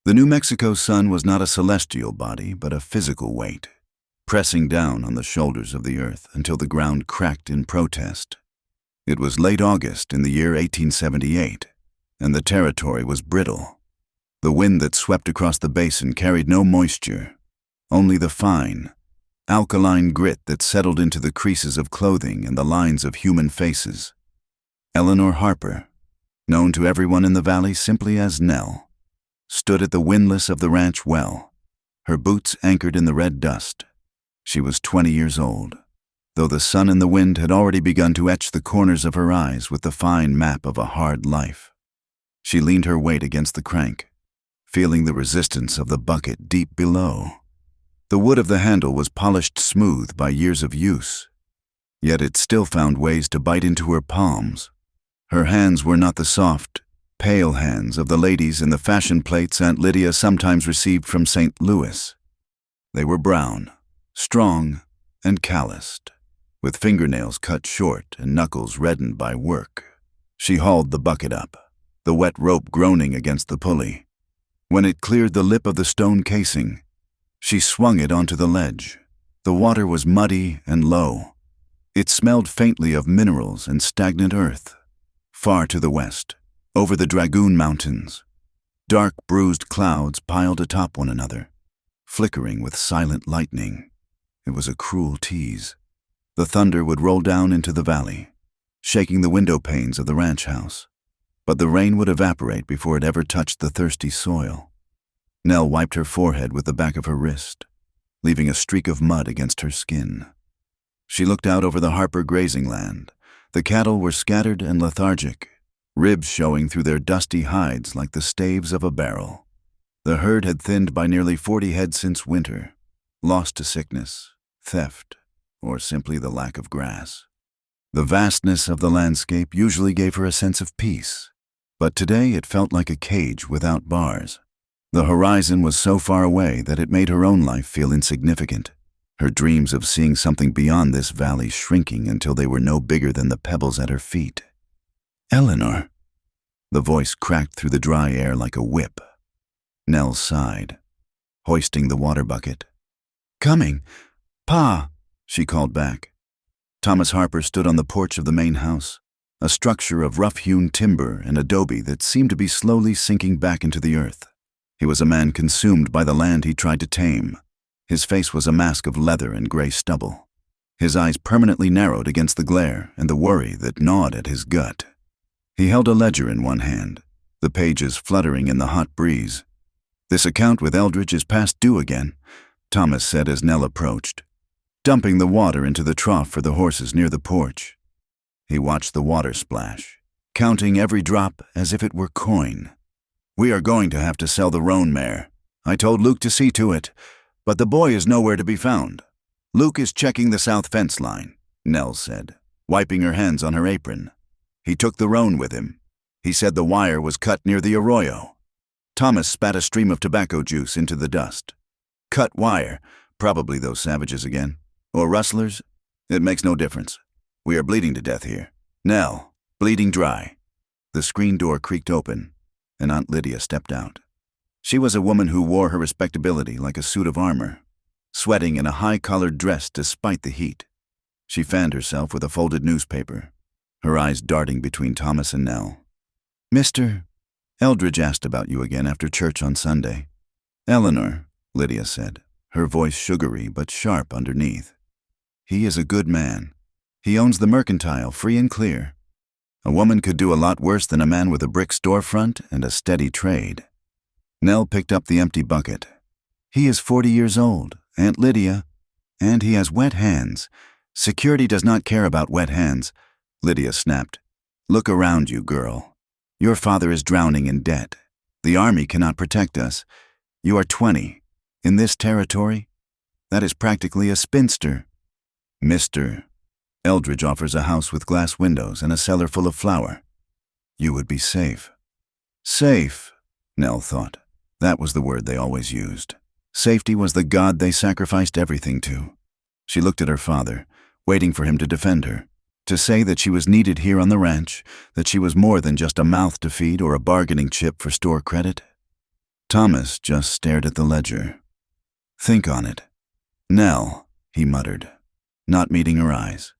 The New Mexico sun was not a celestial body, but a physical weight, pressing down on the shoulders of the earth until the ground cracked in protest. It was late August in the year 1878, and the territory was brittle. The wind that swept across the basin carried no moisture, only the fine, alkaline grit that settled into the creases of clothing and the lines of human faces. Eleanor Harper, known to everyone in the valley simply as Nell, stood at the windlass of the ranch well, her boots anchored in the red dust. She was 20 years old, though the sun and the wind had already begun to etch the corners of her eyes with the fine map of a hard life. She leaned her weight against the crank, feeling the resistance of the bucket deep below. The wood of the handle was polished smooth by years of use, yet it still found ways to bite into her palms. Her hands were not the soft, pale hands of the ladies in the fashion plates Aunt Lydia sometimes received from St. Louis. They were brown, strong, and calloused, with fingernails cut short and knuckles reddened by work. She hauled the bucket up, the wet rope groaning against the pulley. When it cleared the lip of the stone casing, she swung it onto the ledge. The water was muddy and low. It smelled faintly of minerals and stagnant earth. Far to the west, over the Dragoon Mountains, dark bruised clouds piled atop one another, flickering with silent lightning. It was a cruel tease. The thunder would roll down into the valley, shaking the window panes of the ranch house, but the rain would evaporate before it ever touched the thirsty soil. Nell wiped her forehead with the back of her wrist, leaving a streak of mud against her skin. She looked out over the Harper grazing land. The cattle were scattered and lethargic, ribs showing through their dusty hides like the staves of a barrel. The herd had thinned by nearly 40 head since winter, lost to sickness, theft, or simply the lack of grass. The vastness of the landscape usually gave her a sense of peace, but today it felt like a cage without bars. The horizon was so far away that it made her own life feel insignificant, her dreams of seeing something beyond this valley shrinking until they were no bigger than the pebbles at her feet. "Eleanor." The voice cracked through the dry air like a whip. Nell sighed, hoisting the water bucket. "Coming. Pa," she called back. Thomas Harper stood on the porch of the main house, a structure of rough-hewn timber and adobe that seemed to be slowly sinking back into the earth. He was a man consumed by the land he tried to tame. His face was a mask of leather and gray stubble, his eyes permanently narrowed against the glare and the worry that gnawed at his gut. He held a ledger in one hand, the pages fluttering in the hot breeze. "This account with Eldridge is past due again," Thomas said as Nell approached, dumping the water into the trough for the horses near the porch. He watched the water splash, counting every drop as if it were coin. "We are going to have to sell the roan mare. I told Luke to see to it, but the boy is nowhere to be found." "Luke is checking the south fence line," Nell said, wiping her hands on her apron. "He took the roan with him. He said the wire was cut near the arroyo." Thomas spat a stream of tobacco juice into the dust. "Cut wire. Probably those savages again. Or rustlers. It makes no difference. We are bleeding to death here. Nell, bleeding dry." The screen door creaked open, and Aunt Lydia stepped out. She was a woman who wore her respectability like a suit of armor, sweating in a high-collared dress despite the heat. She fanned herself with a folded newspaper, her eyes darting between Thomas and Nell. "Mr. Eldridge asked about you again after church on Sunday." "Eleanor," Lydia said, her voice sugary but sharp underneath. "He is a good man. He owns the mercantile free and clear. A woman could do a lot worse than a man with a brick storefront and a steady trade." Nell picked up the empty bucket. "He is 40 years old, Aunt Lydia, and he has wet hands. Security does not care about wet hands," Lydia snapped. "Look around you, girl. Your father is drowning in debt. The army cannot protect us. You are 20. In this territory? That is practically a spinster." "Mr. Eldridge offers a house with glass windows and a cellar full of flour. You would be safe." Safe, Nell thought. That was the word they always used. Safety was the god they sacrificed everything to. She looked at her father, waiting for him to defend her, to say that she was needed here on the ranch, that she was more than just a mouth to feed or a bargaining chip for store credit. Thomas just stared at the ledger. "Think on it." "Nell," he muttered, not meeting her eyes.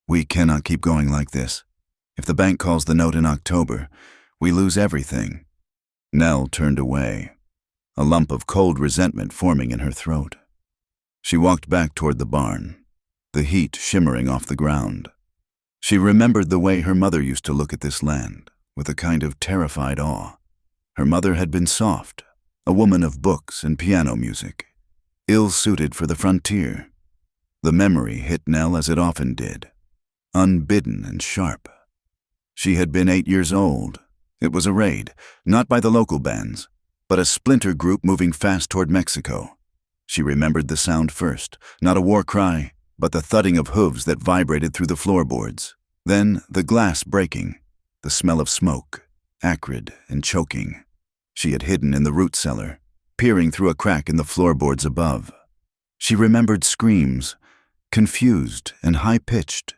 "We cannot keep going like this. If the bank calls the note in October, we lose everything." Nell turned away, a lump of cold resentment forming in her throat. She walked back toward the barn, the heat shimmering off the ground. She remembered the way her mother used to look at this land, with a kind of terrified awe. Her mother had been soft, a woman of books and piano music, ill-suited for the frontier. The memory hit Nell as it often did, unbidden and sharp. She had been 8 years old. It was a raid, not by the local bands, but a splinter group moving fast toward Mexico. She remembered the sound first, not a war cry, but the thudding of hooves that vibrated through the floorboards. Then the glass breaking, the smell of smoke, acrid and choking. She had hidden in the root cellar, peering through a crack in the floorboards above. She remembered screams, confused and high-pitched.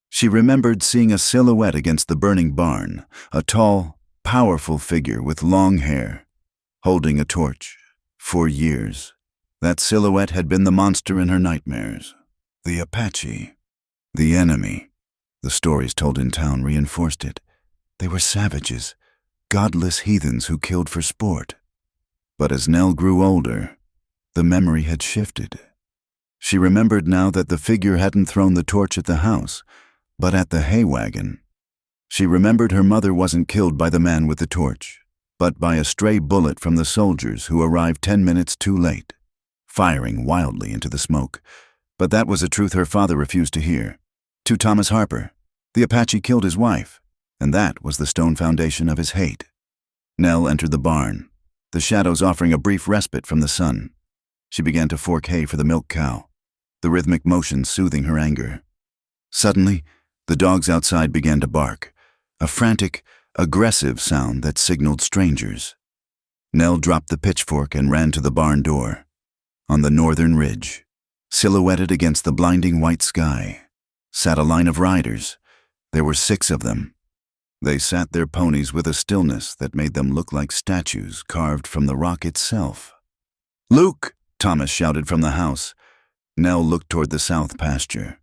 She remembered seeing a silhouette against the burning barn, a tall, powerful figure with long hair, holding a torch. For years, that silhouette had been the monster in her nightmares. The Apache. The enemy. The stories told in town reinforced it. They were savages, godless heathens who killed for sport. But as Nell grew older, the memory had shifted. She remembered now that the figure hadn't thrown the torch at the house, but at the hay wagon. She remembered her mother wasn't killed by the man with the torch, but by a stray bullet from the soldiers who arrived 10 minutes too late, firing wildly into the smoke. But that was a truth her father refused to hear. To Thomas Harper, the Apache killed his wife, and that was the stone foundation of his hate. Nell entered the barn, the shadows offering a brief respite from the sun. She began to fork hay for the milk cow, the rhythmic motion soothing her anger. Suddenly, the dogs outside began to bark, a frantic, aggressive sound that signaled strangers. Nell dropped the pitchfork and ran to the barn door. On the northern ridge, silhouetted against the blinding white sky, sat a line of riders. There were 6 of them. They sat their ponies with a stillness that made them look like statues carved from the rock itself. "Luke!" Thomas shouted from the house. Nell looked toward the south pasture.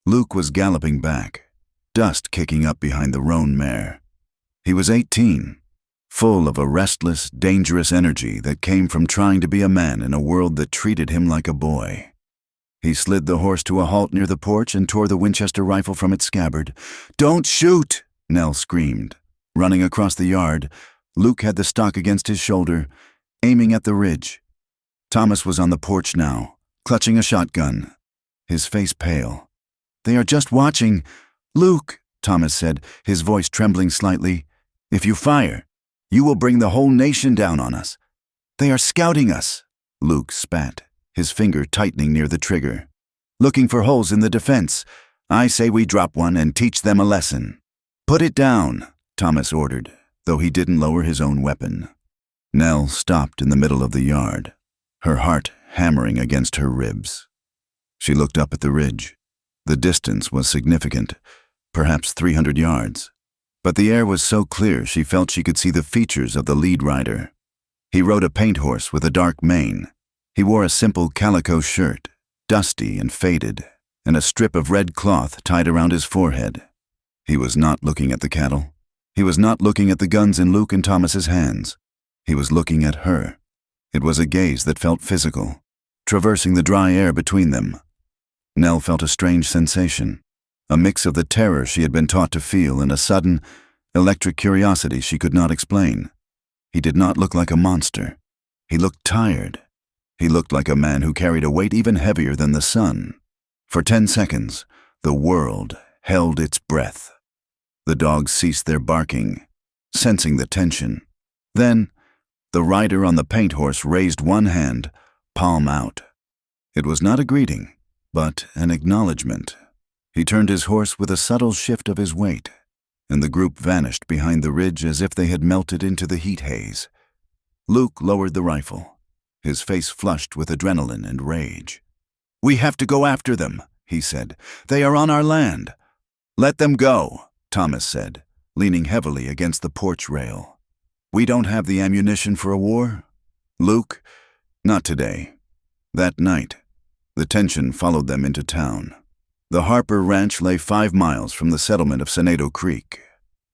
Luke was galloping back, dust kicking up behind the roan mare. He was 18, full of a restless, dangerous energy that came from trying to be a man in a world that treated him like a boy. He slid the horse to a halt near the porch and tore the Winchester rifle from its scabbard. "Don't shoot!" Nell screamed. Running across the yard, Luke had the stock against his shoulder, aiming at the ridge. Thomas was on the porch now, clutching a shotgun, his face pale. "They are just watching." "Luke," Thomas said, his voice trembling slightly, "if you fire, you will bring the whole nation down on us. They are scouting us." Luke spat, his finger tightening near the trigger. "Looking for holes in the defense. I say we drop one and teach them a lesson." "Put it down," Thomas ordered, though he didn't lower his own weapon. Nell stopped in the middle of the yard, her heart hammering against her ribs. She looked up at the ridge. The distance was significant, perhaps 300 yards. But the air was so clear she felt she could see the features of the lead rider. He rode a paint horse with a dark mane. He wore a simple calico shirt, dusty and faded, and a strip of red cloth tied around his forehead. He was not looking at the cattle. He was not looking at the guns in Luke and Thomas's hands. He was looking at her. It was a gaze that felt physical, traversing the dry air between them. Nell felt a strange sensation, a mix of the terror she had been taught to feel and a sudden, electric curiosity she could not explain. He did not look like a monster. He looked tired. He looked like a man who carried a weight even heavier than the sun. For 10 seconds, the world held its breath. The dogs ceased their barking, sensing the tension. Then, the rider on the paint horse raised one hand, palm out. It was not a greeting, but an acknowledgement. He turned his horse with a subtle shift of his weight, and the group vanished behind the ridge as if they had melted into the heat haze. Luke lowered the rifle, his face flushed with adrenaline and rage. "We have to go after them," he said. "They are on our land." "Let them go," Thomas said, leaning heavily against the porch rail. "We don't have the ammunition for a war. Luke, not today. That night, the tension followed them into town. The Harper Ranch lay 5 miles from the settlement of Senado Creek,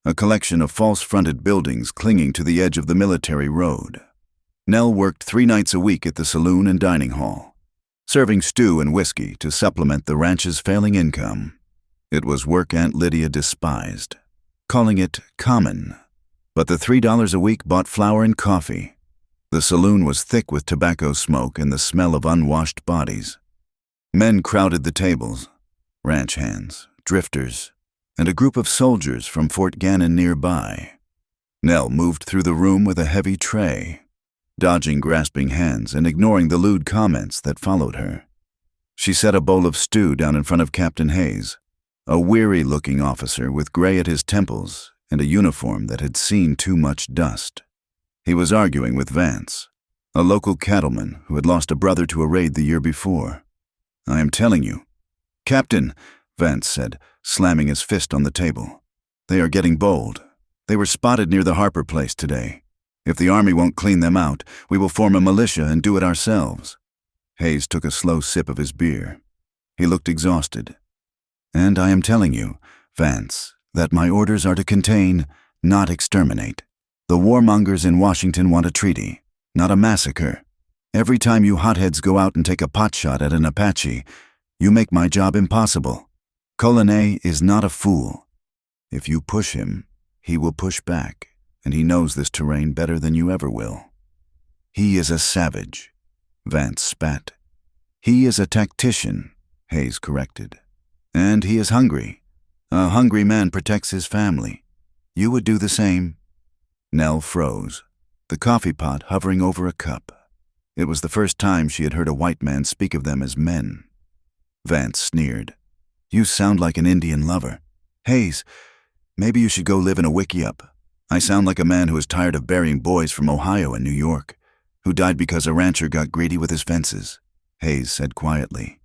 a collection of false-fronted buildings clinging to the edge of the military road. Nell worked 3 nights a week at the saloon and dining hall, serving stew and whiskey to supplement the ranch's failing income. It was work Aunt Lydia despised, calling it common. But the $3 a week bought flour and coffee. The saloon was thick with tobacco smoke and the smell of unwashed bodies. Men crowded the tables, ranch hands, drifters, and a group of soldiers from Fort Gannon nearby. Nell moved through the room with a heavy tray, dodging grasping hands and ignoring the lewd comments that followed her. She set a bowl of stew down in front of Captain Hayes, a weary-looking officer with gray at his temples and a uniform that had seen too much dust. He was arguing with Vance, a local cattleman who had lost a brother to a raid the year before. "I am telling you." "Captain," Vance said, slamming his fist on the table. "They are getting bold. They were spotted near the Harper place today. If the army won't clean them out, we will form a militia and do it ourselves." Hayes took a slow sip of his beer. He looked exhausted. "And I am telling you, Vance, that my orders are to contain, not exterminate. The warmongers in Washington want a treaty, not a massacre. Every time you hotheads go out and take a potshot at an Apache, you make my job impossible. Colonel is not a fool. If you push him, he will push back, and he knows this terrain better than you ever will. He is a savage." Vance spat. "He is a tactician," Hayes corrected. "And he is hungry. A hungry man protects his family. You would do the same." Nell froze, the coffee pot hovering over a cup. It was the first time she had heard a white man speak of them as men. Vance sneered. "You sound like an Indian lover. Hayes, maybe you should go live in a wickiup. I sound like a man who is tired of burying boys from Ohio and New York, who died because a rancher got greedy with his fences," Hayes said quietly.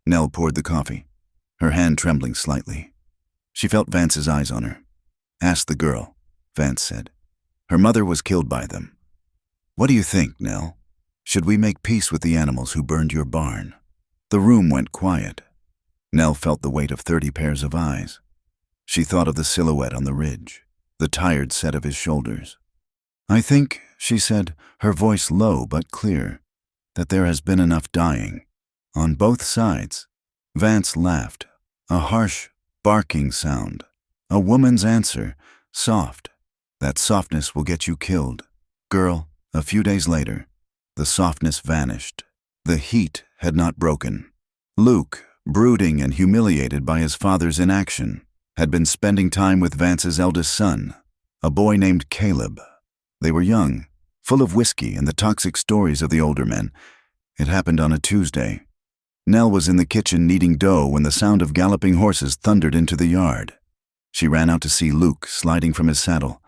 Nell poured the coffee, her hand trembling slightly. She felt Vance's eyes on her. "Ask the girl," Vance said. "Her mother was killed by them. What do you think, Nell? Should we make peace with the animals who burned your barn?" The room went quiet. Nell felt the weight of 30 pairs of eyes. She thought of the silhouette on the ridge, the tired set of his shoulders. "I think," she said, her voice low but clear, "that there has been enough dying. On both sides." Vance laughed, a harsh, barking sound. A woman's answer, soft. "That softness will get you killed. Girl." A few days later, the softness vanished. The heat had not broken. Luke, brooding and humiliated by his father's inaction, had been spending time with Vance's eldest son, a boy named Caleb. They were young, full of whiskey and the toxic stories of the older men. It happened on a Tuesday. Nell was in the kitchen kneading dough when the sound of galloping horses thundered into the yard. She ran out to see Luke sliding from his saddle.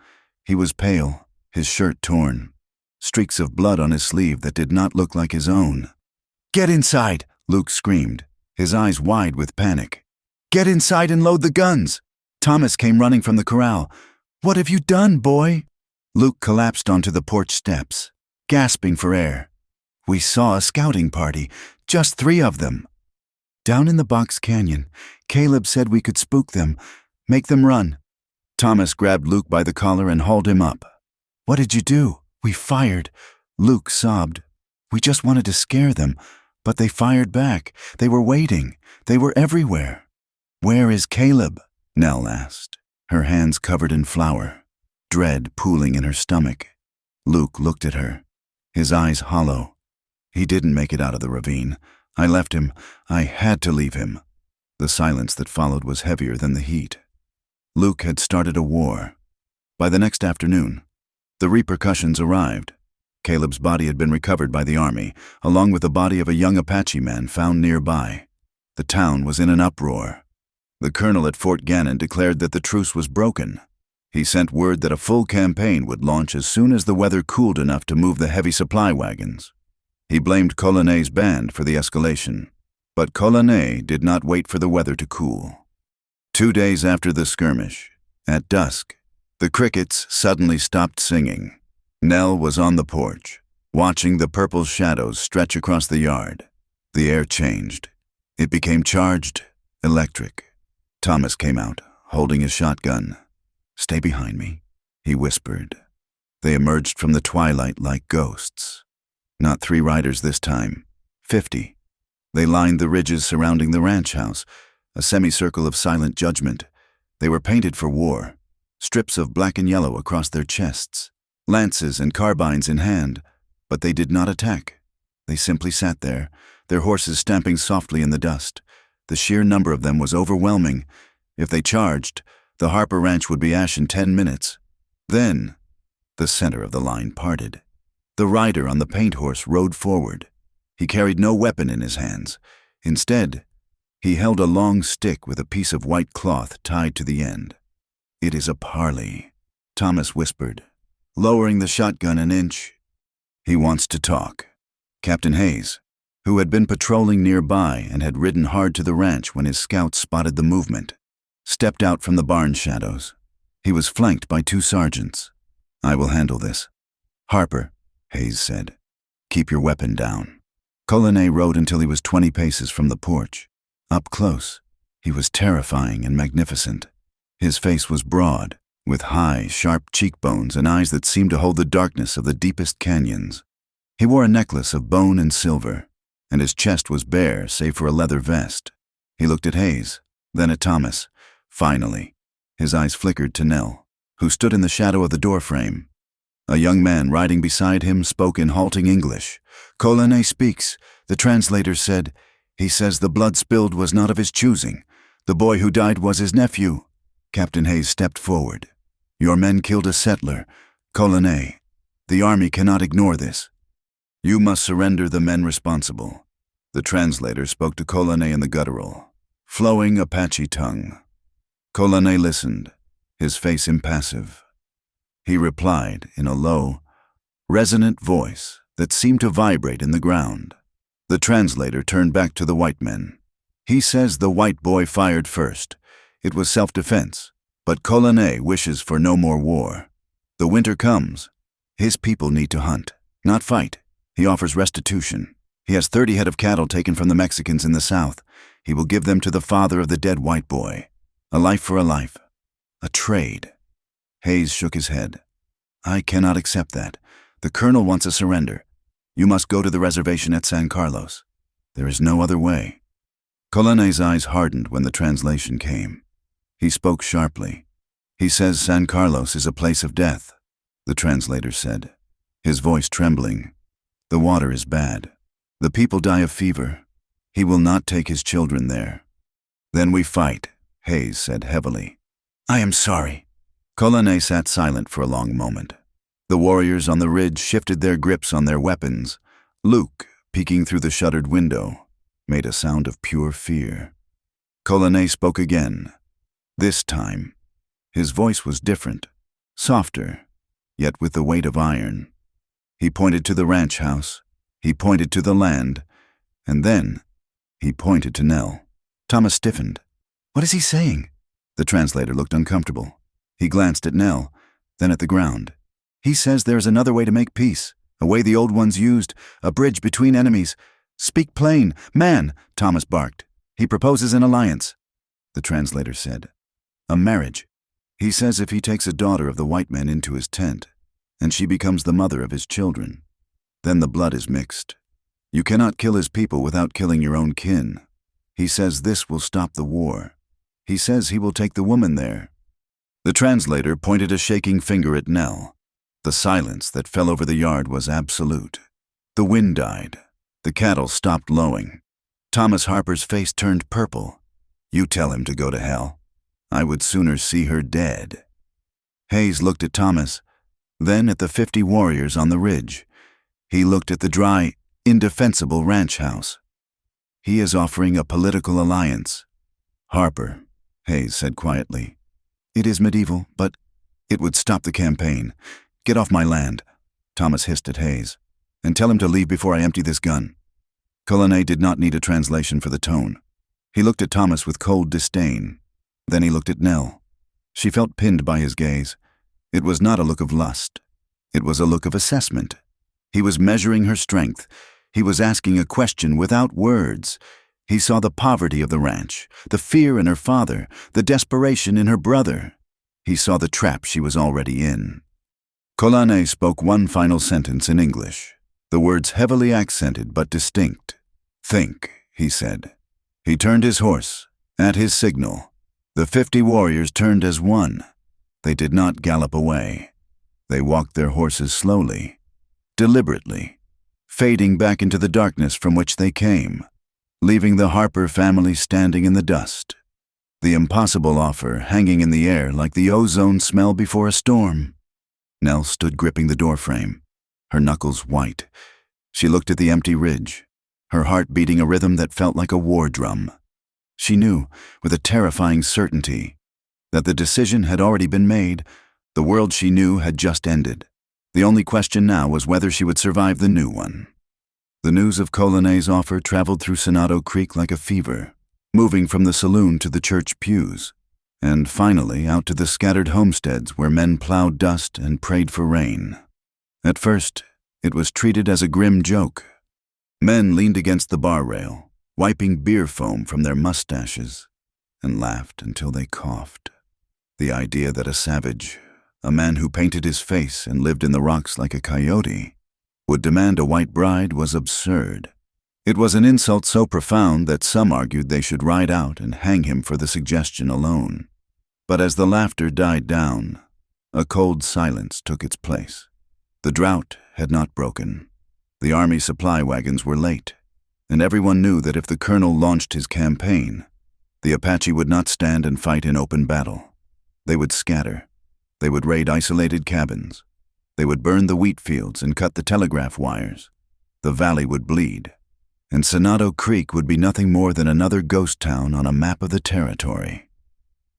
He was pale, his shirt torn, streaks of blood on his sleeve that did not look like his own. "Get inside!" Luke screamed, his eyes wide with panic. "Get inside and load the guns!" Thomas came running from the corral. "What have you done, boy?" Luke collapsed onto the porch steps, gasping for air. "We saw a scouting party, just 3 of them. Down in the Box Canyon. Caleb said we could spook them, make them run." Thomas grabbed Luke by the collar and hauled him up. "What did you do?" "We fired." Luke sobbed. "We just wanted to scare them, but they fired back. They were waiting. They were everywhere." "Where is Caleb?" Nell asked, her hands covered in flour, dread pooling in her stomach. Luke looked at her, his eyes hollow. "He didn't make it out of the ravine. I left him. I had to leave him." The silence that followed was heavier than the heat. Luke had started a war. By the next afternoon, the repercussions arrived. Caleb's body had been recovered by the army, along with the body of a young Apache man found nearby. The town was in an uproar. The colonel at Fort Gannon declared that the truce was broken. He sent word that a full campaign would launch as soon as the weather cooled enough to move the heavy supply wagons. He blamed Colonel's band for the escalation, but Colonel did not wait for the weather to cool. 2 days after the skirmish, at dusk, the crickets suddenly stopped singing. Nell was on the porch, watching the purple shadows stretch across the yard. The air changed. It became charged, electric. Thomas came out, holding his shotgun. "Stay behind me," he whispered. They emerged from the twilight like ghosts. Not 3 riders this time, 50. They lined the ridges surrounding the ranch house, a semicircle of silent judgment. They were painted for war, strips of black and yellow across their chests, lances and carbines in hand, but they did not attack. They simply sat there, their horses stamping softly in the dust. The sheer number of them was overwhelming. If they charged, the Harper Ranch would be ash in 10 minutes. Then, the center of the line parted. The rider on the paint horse rode forward. He carried no weapon in his hands. Instead, he held a long stick with a piece of white cloth tied to the end. "It is a parley," Thomas whispered, lowering the shotgun an inch. "He wants to talk." Captain Hayes, who had been patrolling nearby and had ridden hard to the ranch when his scouts spotted the movement, stepped out from the barn shadows. He was flanked by 2 sergeants. "I will handle this." "Harper," Hayes said, "keep your weapon down." Colonel rode until he was 20 paces from the porch. Up close, he was terrifying and magnificent. His face was broad, with high, sharp cheekbones and eyes that seemed to hold the darkness of the deepest canyons. He wore a necklace of bone and silver, and his chest was bare save for a leather vest. He looked at Hayes, then at Thomas. Finally, his eyes flickered to Nell, who stood in the shadow of the doorframe. A young man riding beside him spoke in halting English. "Colonel speaks," the translator said. "He says the blood spilled was not of his choosing. The boy who died was his nephew." Captain Hayes stepped forward. "Your men killed a settler. Colonel, the army cannot ignore this. You must surrender the men responsible." The translator spoke to Colonel in the guttural, flowing Apache tongue. Colonel listened, his face impassive. He replied in a low, resonant voice that seemed to vibrate in the ground. The translator turned back to the white men. "He says the white boy fired first. It was self-defense, but Colonel wishes for no more war. The winter comes. His people need to hunt, not fight. He offers restitution. He has 30 head of cattle taken from the Mexicans in the south. He will give them to the father of the dead white boy. A life for a life. A trade." Hayes shook his head. "I cannot accept that. The colonel wants a surrender. You must go to the reservation at San Carlos. There is no other way." Colonel's eyes hardened when the translation came. He spoke sharply. "He says San Carlos is a place of death," the translator said, his voice trembling. "The water is bad. The people die of fever. He will not take his children there." "Then we fight," Hayes said heavily. "I am sorry." Colonel sat silent for a long moment. The warriors on the ridge shifted their grips on their weapons. Luke, peeking through the shuttered window, made a sound of pure fear. Colonel spoke again. This time, his voice was different, softer, yet with the weight of iron. He pointed to the ranch house, he pointed to the land, and then he pointed to Nell. Thomas stiffened. "What is he saying?" The translator looked uncomfortable. He glanced at Nell, then at the ground. "He says there is another way to make peace, a way the old ones used, a bridge between enemies. Speak plain, man," Thomas barked. "He proposes an alliance," the translator said. "A marriage. He says if he takes a daughter of the white men into his tent, and she becomes the mother of his children, then the blood is mixed. You cannot kill his people without killing your own kin. He says this will stop the war. He says he will take the woman there." The translator pointed a shaking finger at Nell. The silence that fell over the yard was absolute. The wind died. The cattle stopped lowing. Thomas Harper's face turned purple. "You tell him to go to hell. I would sooner see her dead." Hayes looked at Thomas, then at the 50 warriors on the ridge. He looked at the dry, indefensible ranch house. "He is offering a political alliance." "Harper," Hayes said quietly. "It is medieval, but it would stop the campaign. Get off my land," Thomas hissed at Hayes, "and tell him to leave before I empty this gun." Colonel did not need a translation for the tone. He looked at Thomas with cold disdain. Then he looked at Nell. She felt pinned by his gaze. It was not a look of lust. It was a look of assessment. He was measuring her strength. He was asking a question without words. He saw the poverty of the ranch, the fear in her father, the desperation in her brother. He saw the trap she was already in. Colane spoke one final sentence in English, the words heavily accented but distinct. "Think," he said. He turned his horse. At his signal, the 50 warriors turned as one. They did not gallop away. They walked their horses slowly, deliberately, fading back into the darkness from which they came, leaving the Harper family standing in the dust, the impossible offer hanging in the air like the ozone smell before a storm. Nell stood gripping the doorframe, her knuckles white. She looked at the empty ridge, her heart beating a rhythm that felt like a war drum. She knew, with a terrifying certainty, that the decision had already been made. The world she knew had just ended. The only question now was whether she would survive the new one. The news of Colane's offer traveled through Sonado Creek like a fever, moving from the saloon to the church pews, and finally out to the scattered homesteads where men plowed dust and prayed for rain. At first, it was treated as a grim joke. Men leaned against the bar rail, wiping beer foam from their mustaches, and laughed until they coughed. The idea that a savage, a man who painted his face and lived in the rocks like a coyote, would demand a white bride was absurd. It was an insult so profound that some argued they should ride out and hang him for the suggestion alone. But as the laughter died down, a cold silence took its place. The drought had not broken. The army supply wagons were late, and everyone knew that if the colonel launched his campaign, the Apache would not stand and fight in open battle. They would scatter. They would raid isolated cabins. They would burn the wheat fields and cut the telegraph wires. The valley would bleed, and Sonado Creek would be nothing more than another ghost town on a map of the territory.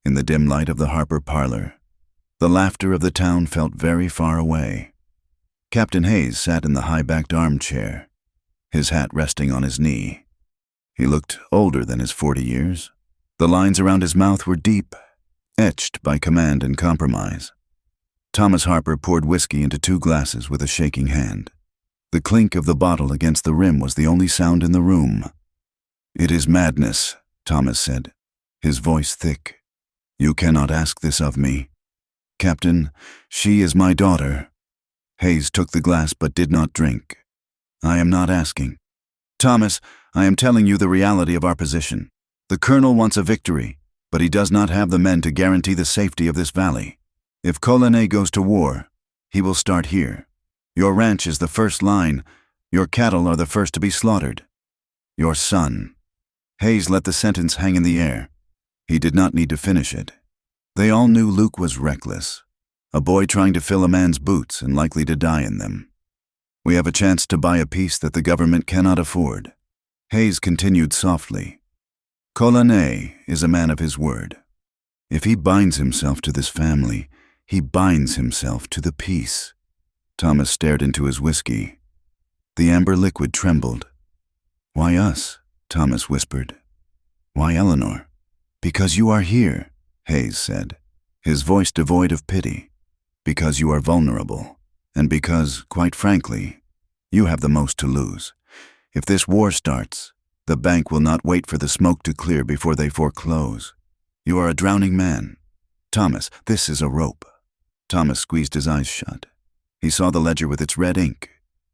In the dim light of the Harper parlor, the laughter of the town felt very far away. Captain Hayes sat in the high-backed armchair, his hat resting on his knee. He looked older than his 40 years. The lines around his mouth were deep, etched by command and compromise. Thomas Harper poured whiskey into 2 glasses with a shaking hand. The clink of the bottle against the rim was the only sound in the room. "It is madness," Thomas said, his voice thick. "You cannot ask this of me. Captain, she is my daughter." Hayes took the glass but did not drink. "I am not asking. Thomas, I am telling you the reality of our position. The colonel wants a victory, but he does not have the men to guarantee the safety of this valley. If Colane goes to war, he will start here. Your ranch is the first line. Your cattle are the first to be slaughtered. Your son." Hayes let the sentence hang in the air. He did not need to finish it. They all knew Luke was reckless, a boy trying to fill a man's boots and likely to die in them. "We have a chance to buy a peace that the government cannot afford." Hayes continued softly. "Colane is a man of his word. If he binds himself to this family, he binds himself to the peace." Thomas stared into his whiskey. The amber liquid trembled. "Why us?" Thomas whispered. "Why Eleanor?" "Because you are here," Hayes said, his voice devoid of pity. "Because you are vulnerable, and because, quite frankly, you have the most to lose. If this war starts, the bank will not wait for the smoke to clear before they foreclose. You are a drowning man. Thomas, this is a rope." Thomas squeezed his eyes shut. He saw the ledger with its red ink.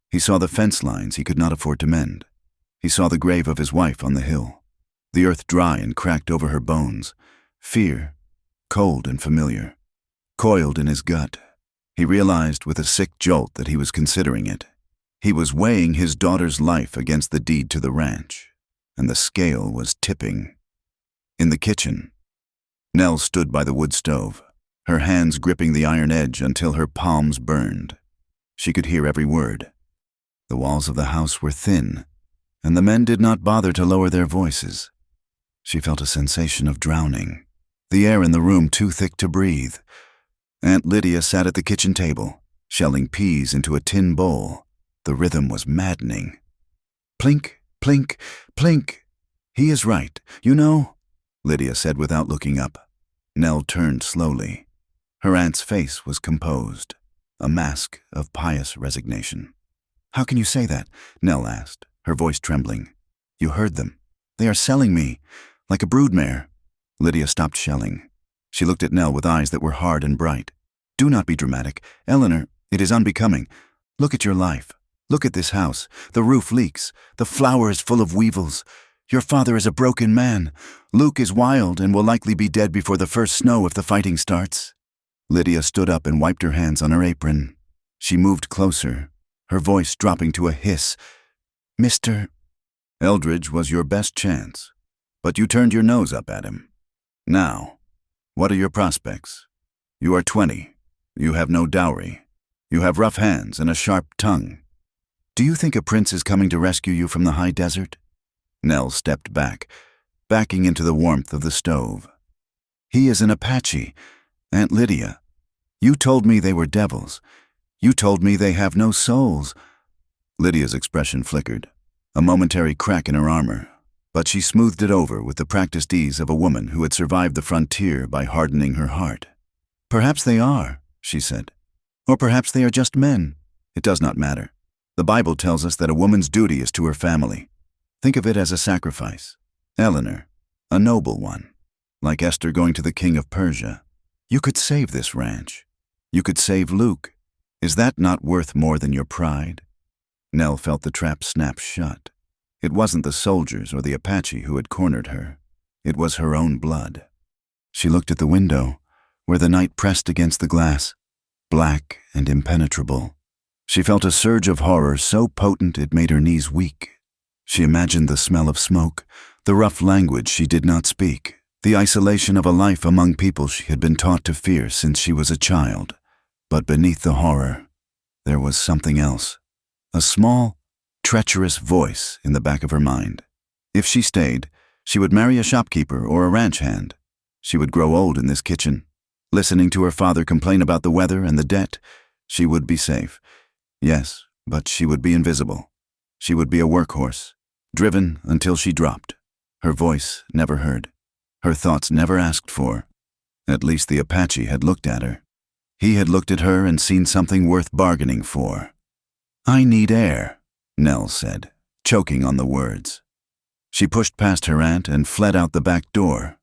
He saw the fence lines he could not afford to mend. He saw the grave of his wife on the hill, the earth dry and cracked over her bones. Fear, cold and familiar, coiled in his gut. He realized with a sick jolt that he was considering it. He was weighing his daughter's life against the deed to the ranch, and the scale was tipping. In the kitchen, Nell stood by the wood stove, her hands gripping the iron edge until her palms burned. She could hear every word. The walls of the house were thin, and the men did not bother to lower their voices. She felt a sensation of drowning, the air in the room too thick to breathe. Aunt Lydia sat at the kitchen table, shelling peas into a tin bowl. The rhythm was maddening. "Plink, plink, plink. He is right, you know," Lydia said without looking up. Nell turned slowly. Her aunt's face was composed, a mask of pious resignation. How can you say that? Nell asked, her voice trembling. You heard them. They are selling me, like a broodmare. Lydia stopped shelling. She looked at Nell with eyes that were hard and bright. Do not be dramatic. Eleanor, it is unbecoming. Look at your life. Look at this house. The roof leaks. The flour is full of weevils. Your father is a broken man. Luke is wild and will likely be dead before the first snow if the fighting starts. Lydia stood up and wiped her hands on her apron. She moved closer, her voice dropping to a hiss. Mr. Eldridge was your best chance, but you turned your nose up at him. Now, what are your prospects? You are 20. You have no dowry. You have rough hands and a sharp tongue. Do you think a prince is coming to rescue you from the high desert? Nell stepped back, backing into the warmth of the stove. He is an Apache. Aunt Lydia, you told me they were devils. You told me they have no souls. Lydia's expression flickered, a momentary crack in her armor, but she smoothed it over with the practiced ease of a woman who had survived the frontier by hardening her heart. Perhaps they are, she said. Or perhaps they are just men. It does not matter. The Bible tells us that a woman's duty is to her family. Think of it as a sacrifice. Eleanor, a noble one, like Esther going to the king of Persia. You could save this ranch. You could save Luke. Is that not worth more than your pride? Nell felt the trap snap shut. It wasn't the soldiers or the Apache who had cornered her. It was her own blood. She looked at the window, where the night pressed against the glass, black and impenetrable. She felt a surge of horror so potent it made her knees weak. She imagined the smell of smoke, the rough language she did not speak, the isolation of a life among people she had been taught to fear since she was a child. But beneath the horror, there was something else. A small, treacherous voice in the back of her mind. If she stayed, she would marry a shopkeeper or a ranch hand. She would grow old in this kitchen. Listening to her father complain about the weather and the debt, she would be safe. Yes, but she would be invisible. She would be a workhorse, driven until she dropped. Her voice never heard. Her thoughts never asked for. At least the Apache had looked at her. He had looked at her and seen something worth bargaining for. I need air, Nell said, choking on the words. She pushed past her aunt and fled out the back door,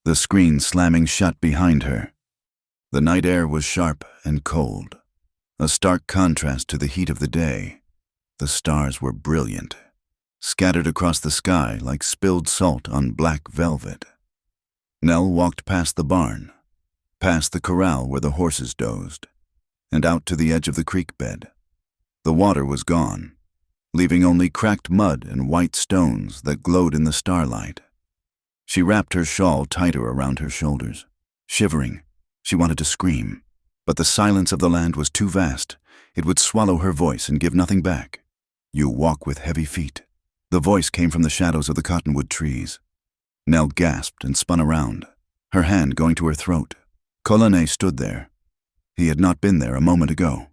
the screen slamming shut behind her. The night air was sharp and cold, a stark contrast to the heat of the day. The stars were brilliant, scattered across the sky like spilled salt on black velvet. Nell walked past the barn, past the corral where the horses dozed, and out to the edge of the creek bed. The water was gone, leaving only cracked mud and white stones that glowed in the starlight. She wrapped her shawl tighter around her shoulders. Shivering, she wanted to scream, but the silence of the land was too vast. It would swallow her voice and give nothing back. You walk with heavy feet. The voice came from the shadows of the cottonwood trees. Nell gasped and spun around, her hand going to her throat. Colonne stood there. He had not been there a moment ago.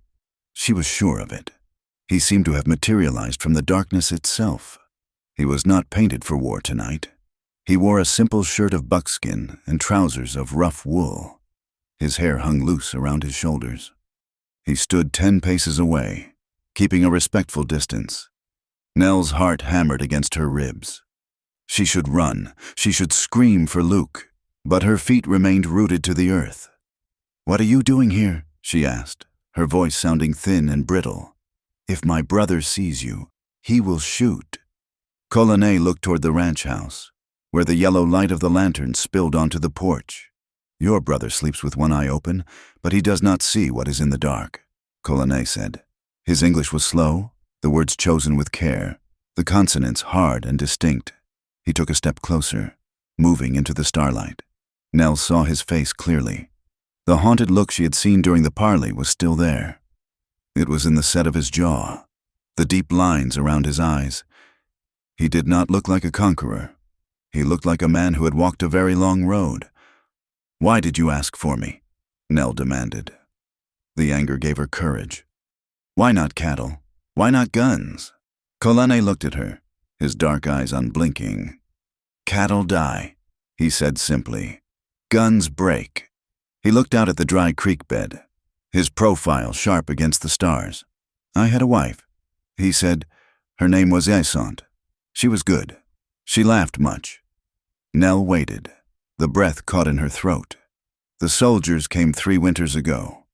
She was sure of it. He seemed to have materialized from the darkness itself. He was not painted for war tonight. He wore a simple shirt of buckskin and trousers of rough wool. His hair hung loose around his shoulders. He stood 10 paces away, keeping a respectful distance. Nell's heart hammered against her ribs. She should run. She should scream for Luke, but her feet remained rooted to the earth. What are you doing here? She asked, her voice sounding thin and brittle. If my brother sees you, he will shoot. Colonne looked toward the ranch house, where the yellow light of the lantern spilled onto the porch. Your brother sleeps with one eye open, but he does not see what is in the dark, Colonne said. His English was slow, the words chosen with care, the consonants hard and distinct. He took a step closer, moving into the starlight. Nell saw his face clearly. The haunted look she had seen during the parley was still there. It was in the set of his jaw, the deep lines around his eyes. He did not look like a conqueror. He looked like a man who had walked a very long road. Why did you ask for me? Nell demanded. The anger gave her courage. Why not cattle? Why not guns? Colonne looked at her, his dark eyes unblinking. Cattle die, he said simply. Guns break. He looked out at the dry creek bed, his profile sharp against the stars. I had a wife. He said, her name was Esant. She was good. She laughed much. Nell waited. The breath caught in her throat. The soldiers came 3 winters ago.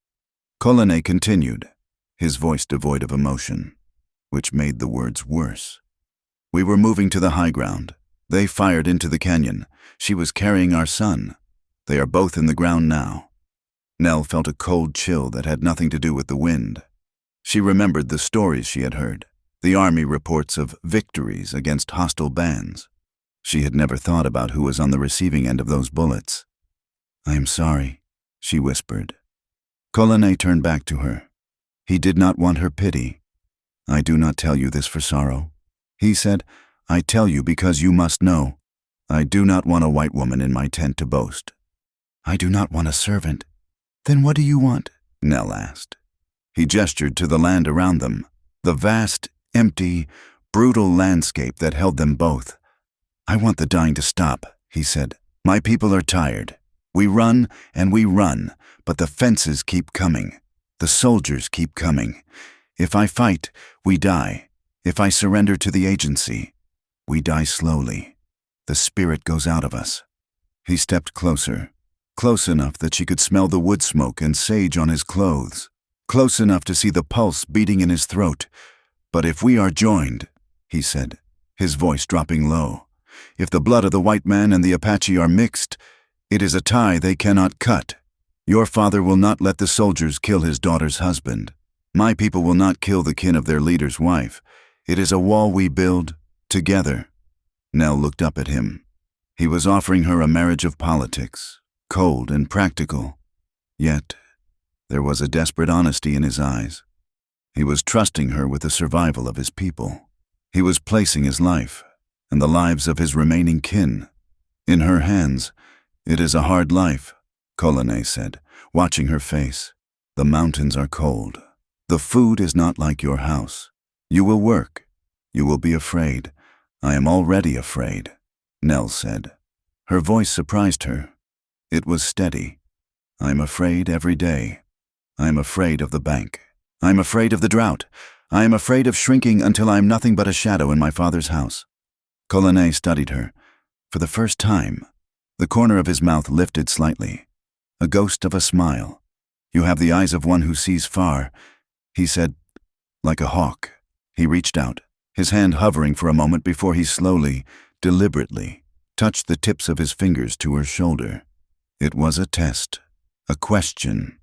Colonel continued, his voice devoid of emotion, which made the words worse. We were moving to the high ground. They fired into the canyon. She was carrying our son. They are both in the ground now. Nell felt a cold chill that had nothing to do with the wind. She remembered the stories she had heard, the army reports of victories against hostile bands. She had never thought about who was on the receiving end of those bullets. I am sorry, she whispered. Colonel turned back to her. He did not want her pity. I do not tell you this for sorrow. He said, I tell you because you must know. I do not want a white woman in my tent to boast. I do not want a servant. Then what do you want? Nell asked. He gestured to the land around them, the vast, empty, brutal landscape that held them both. I want the dying to stop, he said. My people are tired. We run and we run, but the fences keep coming. The soldiers keep coming. If I fight, we die. If I surrender to the agency, we die slowly. The spirit goes out of us. He stepped closer, close enough that she could smell the wood smoke and sage on his clothes, close enough to see the pulse beating in his throat. But if we are joined, he said, his voice dropping low, if the blood of the white man and the Apache are mixed, it is a tie they cannot cut. Your father will not let the soldiers kill his daughter's husband. My people will not kill the kin of their leader's wife. It is a wall we build together. Nell looked up at him. He was offering her a marriage of politics, cold and practical. Yet, there was a desperate honesty in his eyes. He was trusting her with the survival of his people. He was placing his life and the lives of his remaining kin in her hands. It is a hard life, Colonel said, watching her face. The mountains are cold. The food is not like your house. You will work. You will be afraid. I am already afraid, Nell said. Her voice surprised her. It was steady. I am afraid every day. I am afraid of the bank. I am afraid of the drought. I am afraid of shrinking until I am nothing but a shadow in my father's house. Colonel studied her. For the first time, the corner of his mouth lifted slightly, a ghost of a smile. You have the eyes of one who sees far, he said, like a hawk. He reached out, his hand hovering for a moment before he slowly, deliberately, touched the tips of his fingers to her shoulder. It was a test, a question.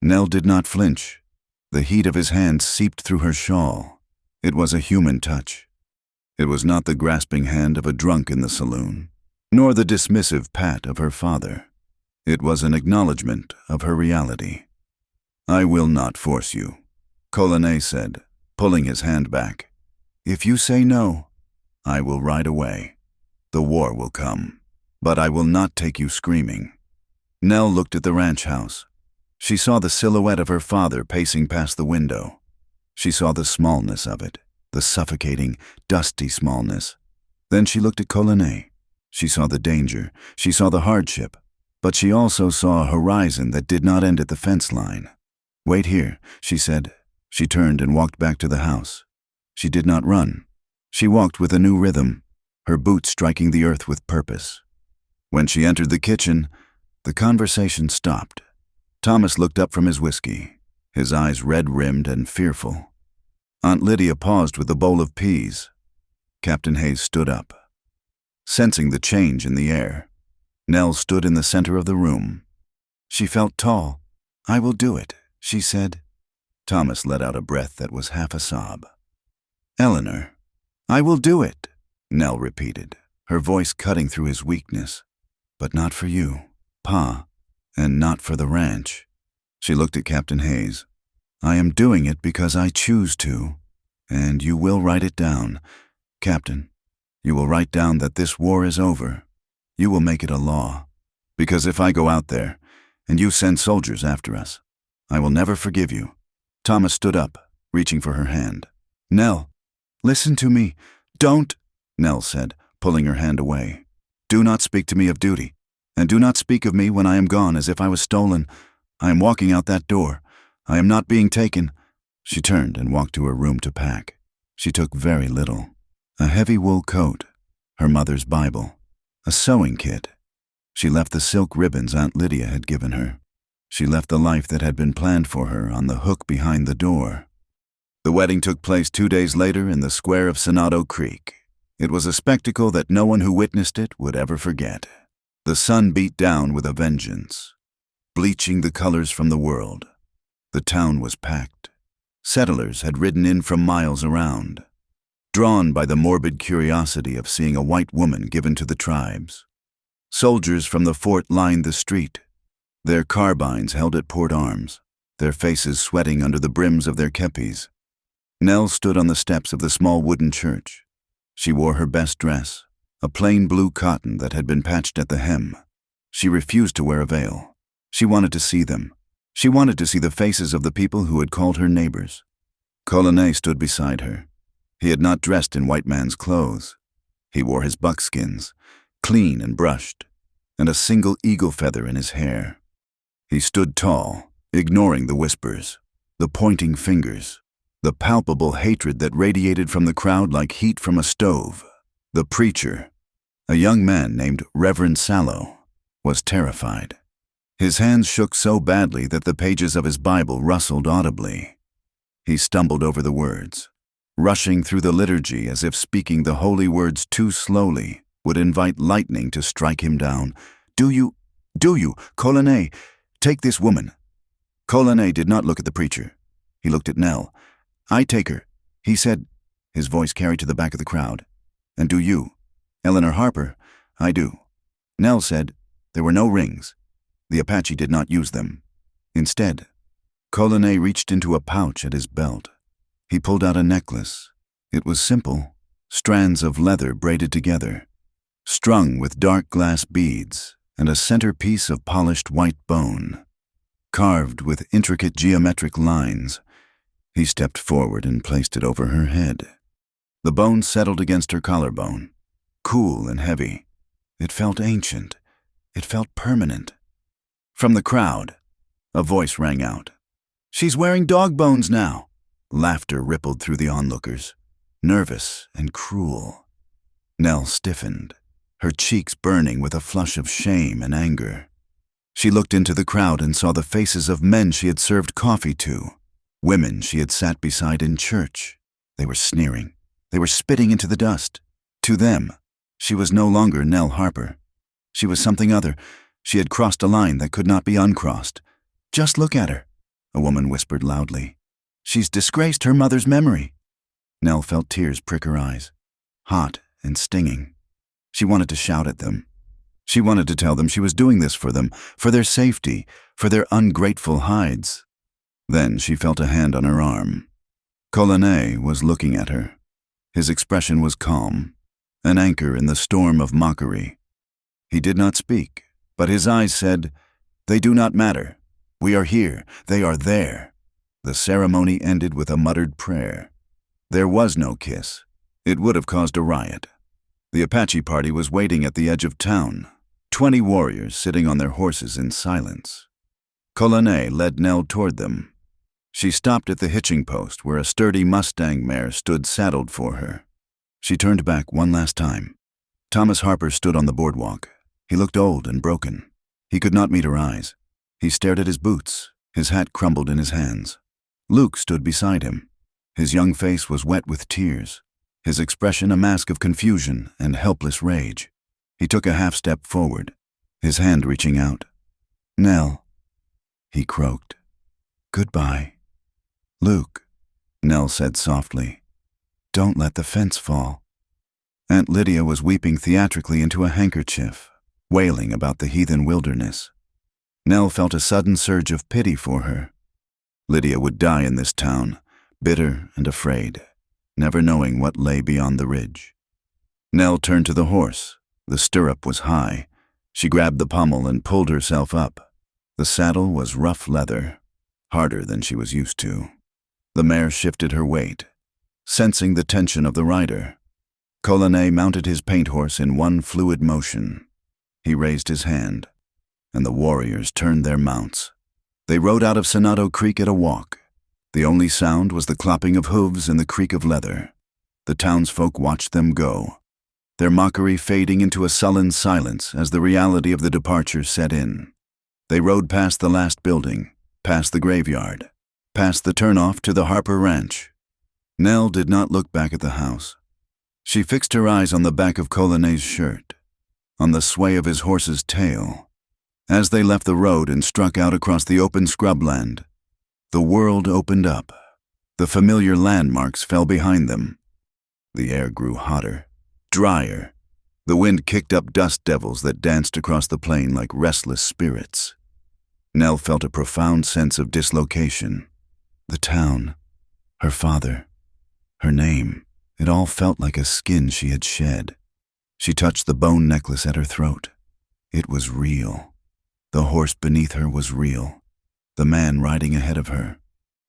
Nell did not flinch. The heat of his hand seeped through her shawl. It was a human touch. It was not the grasping hand of a drunk in the saloon, nor the dismissive pat of her father. It was an acknowledgement of her reality. I will not force you, Colonel said, pulling his hand back. If you say no, I will ride away. The war will come, but I will not take you screaming. Nell looked at the ranch house. She saw the silhouette of her father pacing past the window. She saw the smallness of it, the suffocating, dusty smallness. Then she looked at Colonel. She saw the danger, she saw the hardship, but she also saw a horizon that did not end at the fence line. Wait here, she said. She turned and walked back to the house. She did not run. She walked with a new rhythm, her boots striking the earth with purpose. When she entered the kitchen, the conversation stopped. Thomas looked up from his whiskey, his eyes red-rimmed and fearful. Aunt Lydia paused with a bowl of peas. Captain Hayes stood up. Sensing the change in the air, Nell stood in the center of the room. She felt tall. I will do it, she said. Thomas let out a breath that was half a sob. Eleanor, I will do it, Nell repeated, her voice cutting through his weakness. But not for you, Pa, and not for the ranch. She looked at Captain Hayes. I am doing it because I choose to, and you will write it down. Captain, you will write down that this war is over. You will make it a law. Because if I go out there, and you send soldiers after us, I will never forgive you. Thomas stood up, reaching for her hand. Nell, listen to me. Don't, Nell said, pulling her hand away. Do not speak to me of duty, and do not speak of me when I am gone as if I was stolen. I am walking out that door. I am not being taken. She turned and walked to her room to pack. She took very little. A heavy wool coat, her mother's Bible, a sewing kit. She left the silk ribbons Aunt Lydia had given her. She left the life that had been planned for her on the hook behind the door. The wedding took place 2 days later in the square of Sonado Creek. It was a spectacle that no one who witnessed it would ever forget. The sun beat down with a vengeance, bleaching the colors from the world. The town was packed. Settlers had ridden in from miles around, drawn by the morbid curiosity of seeing a white woman given to the tribes. Soldiers from the fort lined the street, their carbines held at port arms, their faces sweating under the brims of their kepis. Nell stood on the steps of the small wooden church. She wore her best dress, a plain blue cotton that had been patched at the hem. She refused to wear a veil. She wanted to see them. She wanted to see the faces of the people who had called her neighbors. Colonel stood beside her. He had not dressed in white man's clothes. He wore his buckskins, clean and brushed, and a single eagle feather in his hair. He stood tall, ignoring the whispers, the pointing fingers, the palpable hatred that radiated from the crowd like heat from a stove. The preacher, a young man named Reverend Sallow, was terrified. His hands shook so badly that the pages of his Bible rustled audibly. He stumbled over the words, rushing through the liturgy as if speaking the holy words too slowly would invite lightning to strike him down. Do you, Colonel, take this woman. Colonel did not look at the preacher. He looked at Nell. I take her, he said, his voice carried to the back of the crowd. And do you? Eleanor Harper, I do. Nell said, there were no rings. The Apache did not use them. Instead, Colonel reached into a pouch at his belt. He pulled out a necklace. It was simple, strands of leather braided together, strung with dark glass beads and a centerpiece of polished white bone, carved with intricate geometric lines. He stepped forward and placed it over her head. The bone settled against her collarbone, cool and heavy. It felt ancient. It felt permanent. From the crowd, a voice rang out. She's wearing dog bones now. Laughter rippled through the onlookers, nervous and cruel. Nell stiffened, her cheeks burning with a flush of shame and anger. She looked into the crowd and saw the faces of men she had served coffee to, women she had sat beside in church. They were sneering. They were spitting into the dust. To them, she was no longer Nell Harper. She was something other. She had crossed a line that could not be uncrossed. Just look at her, a woman whispered loudly. She's disgraced her mother's memory. Nell felt tears prick her eyes, hot and stinging. She wanted to shout at them. She wanted to tell them she was doing this for them, for their safety, for their ungrateful hides. Then she felt a hand on her arm. Colonel was looking at her. His expression was calm, an anchor in the storm of mockery. He did not speak, but his eyes said, "They do not matter. We are here. They are there." The ceremony ended with a muttered prayer. There was no kiss. It would have caused a riot. The Apache party was waiting at the edge of town, 20 warriors sitting on their horses in silence. Colonel led Nell toward them. She stopped at the hitching post where a sturdy Mustang mare stood saddled for her. She turned back one last time. Thomas Harper stood on the boardwalk. He looked old and broken. He could not meet her eyes. He stared at his boots. His hat crumbled in his hands. Luke stood beside him. His young face was wet with tears, his expression a mask of confusion and helpless rage. He took a half-step forward, his hand reaching out. "Nell," he croaked. "Goodbye." "Luke," Nell said softly, "don't let the fence fall." Aunt Lydia was weeping theatrically into a handkerchief, wailing about the heathen wilderness. Nell felt a sudden surge of pity for her. Lydia would die in this town, bitter and afraid, never knowing what lay beyond the ridge. Nell turned to the horse. The stirrup was high. She grabbed the pommel and pulled herself up. The saddle was rough leather, harder than she was used to. The mare shifted her weight, sensing the tension of the rider. Colonel mounted his paint horse in one fluid motion. He raised his hand, and the warriors turned their mounts. They rode out of Sonado Creek at a walk. The only sound was the clopping of hooves in the creak of leather. The townsfolk watched them go, their mockery fading into a sullen silence as the reality of the departure set in. They rode past the last building, past the graveyard, past the turnoff to the Harper Ranch. Nell did not look back at the house. She fixed her eyes on the back of Colinet's shirt, on the sway of his horse's tail. As they left the road and struck out across the open scrubland, the world opened up. The familiar landmarks fell behind them. The air grew hotter, drier. The wind kicked up dust devils that danced across the plain like restless spirits. Nell felt a profound sense of dislocation. The town, her father, her name, it all felt like a skin she had shed. She touched the bone necklace at her throat. It was real. The horse beneath her was real. The man riding ahead of her,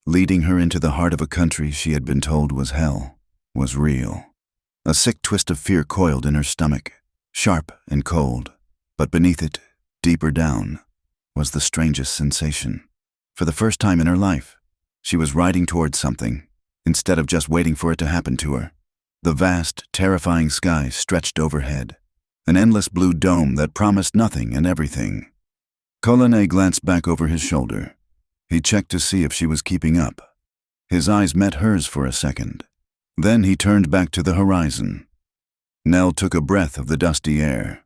leading her into the heart of a country she had been told was hell, was real. A sick twist of fear coiled in her stomach, sharp and cold, but beneath it, deeper down, was the strangest sensation. For the first time in her life, she was riding towards something, instead of just waiting for it to happen to her. The vast, terrifying sky stretched overhead, an endless blue dome that promised nothing and everything. Colinet glanced back over his shoulder. He checked to see if she was keeping up. His eyes met hers for a second. Then he turned back to the horizon. Nell took a breath of the dusty air,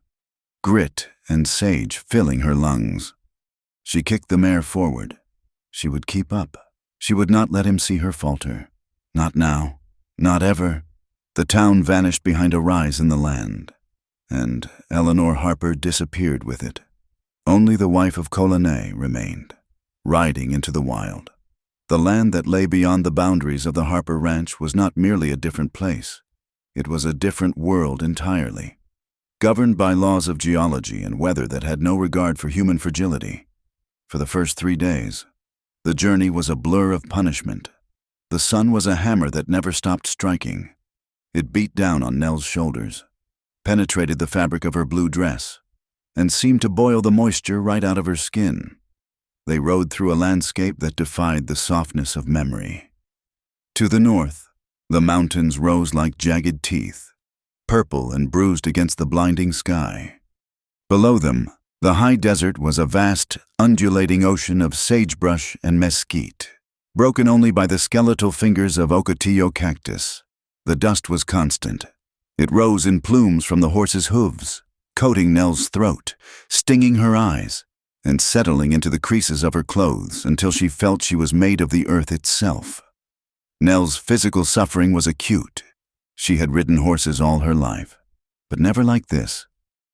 grit and sage filling her lungs. She kicked the mare forward. She would keep up. She would not let him see her falter. Not now. Not ever. The town vanished behind a rise in the land, and Eleanor Harper disappeared with it. Only the wife of Colinet remained, riding into the wild. The land that lay beyond the boundaries of the Harper Ranch was not merely a different place. It was a different world entirely, governed by laws of geology and weather that had no regard for human fragility. For the first 3 days, the journey was a blur of punishment. The sun was a hammer that never stopped striking. It beat down on Nell's shoulders, penetrated the fabric of her blue dress, and seemed to boil the moisture right out of her skin. They rode through a landscape that defied the softness of memory. To the north, the mountains rose like jagged teeth, purple and bruised against the blinding sky. Below them, the high desert was a vast, undulating ocean of sagebrush and mesquite, broken only by the skeletal fingers of ocotillo cactus. The dust was constant. It rose in plumes from the horse's hooves, coating Nell's throat, stinging her eyes, and settling into the creases of her clothes until she felt she was made of the earth itself. Nell's physical suffering was acute. She had ridden horses all her life, but never like this.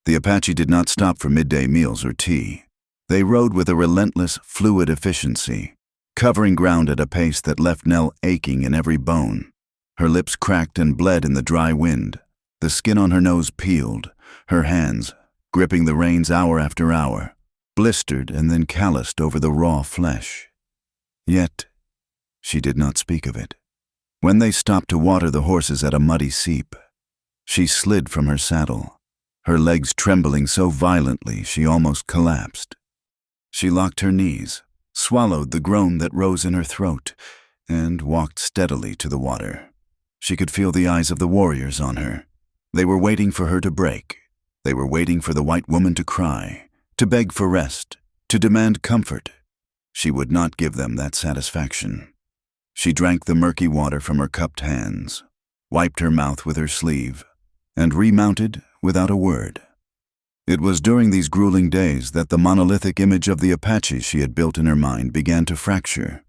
The Apache did not stop for midday meals or tea. They rode with a relentless, fluid efficiency, covering ground at a pace that left Nell aching in every bone. Her lips cracked and bled in the dry wind. The skin on her nose peeled, her hands, gripping the reins hour after hour, blistered and then calloused over the raw flesh. Yet, she did not speak of it. When they stopped to water the horses at a muddy seep, she slid from her saddle, her legs trembling so violently she almost collapsed. She locked her knees, swallowed the groan that rose in her throat, and walked steadily to the water. She could feel the eyes of the warriors on her. They were waiting for her to break. They were waiting for the white woman to cry, to beg for rest, to demand comfort. She would not give them that satisfaction. She drank the murky water from her cupped hands, wiped her mouth with her sleeve, and remounted without a word. It was during these grueling days that the monolithic image of the Apache she had built in her mind began to fracture.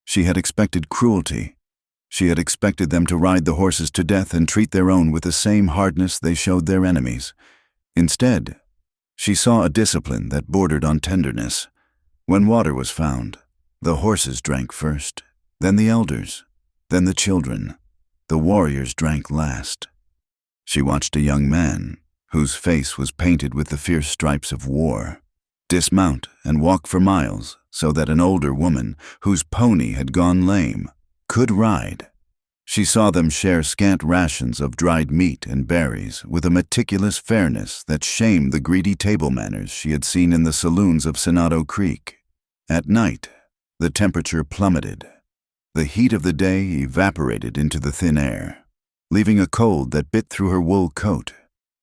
She had expected cruelty. She had expected them to ride the horses to death and treat their own with the same hardness they showed their enemies. Instead, she saw a discipline that bordered on tenderness. When water was found, the horses drank first, then the elders, then the children. The warriors drank last. She watched a young man, whose face was painted with the fierce stripes of war, dismount and walk for miles so that an older woman, whose pony had gone lame, could ride. She saw them share scant rations of dried meat and berries with a meticulous fairness that shamed the greedy table manners she had seen in the saloons of Sonado Creek. At night, the temperature plummeted. The heat of the day evaporated into the thin air. leaving a cold that bit through her wool coat.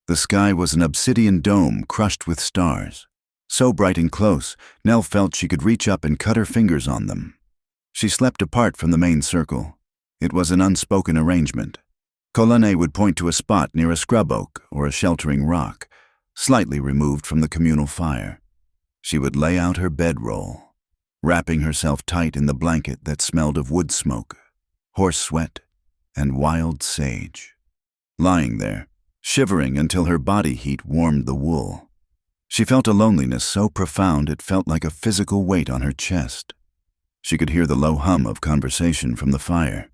The sky was an obsidian dome crushed with stars. So bright and close, Nell felt she could reach up and cut her fingers on them. She slept apart from the main circle. It was an unspoken arrangement. Colane would point to a spot near a scrub oak or a sheltering rock, slightly removed from the communal fire. She would lay out her bedroll, wrapping herself tight in the blanket that smelled of wood smoke, horse sweat, and wild sage. Lying there, shivering until her body heat warmed the wool, she felt a loneliness so profound it felt like a physical weight on her chest. She could hear the low hum of conversation from the fire.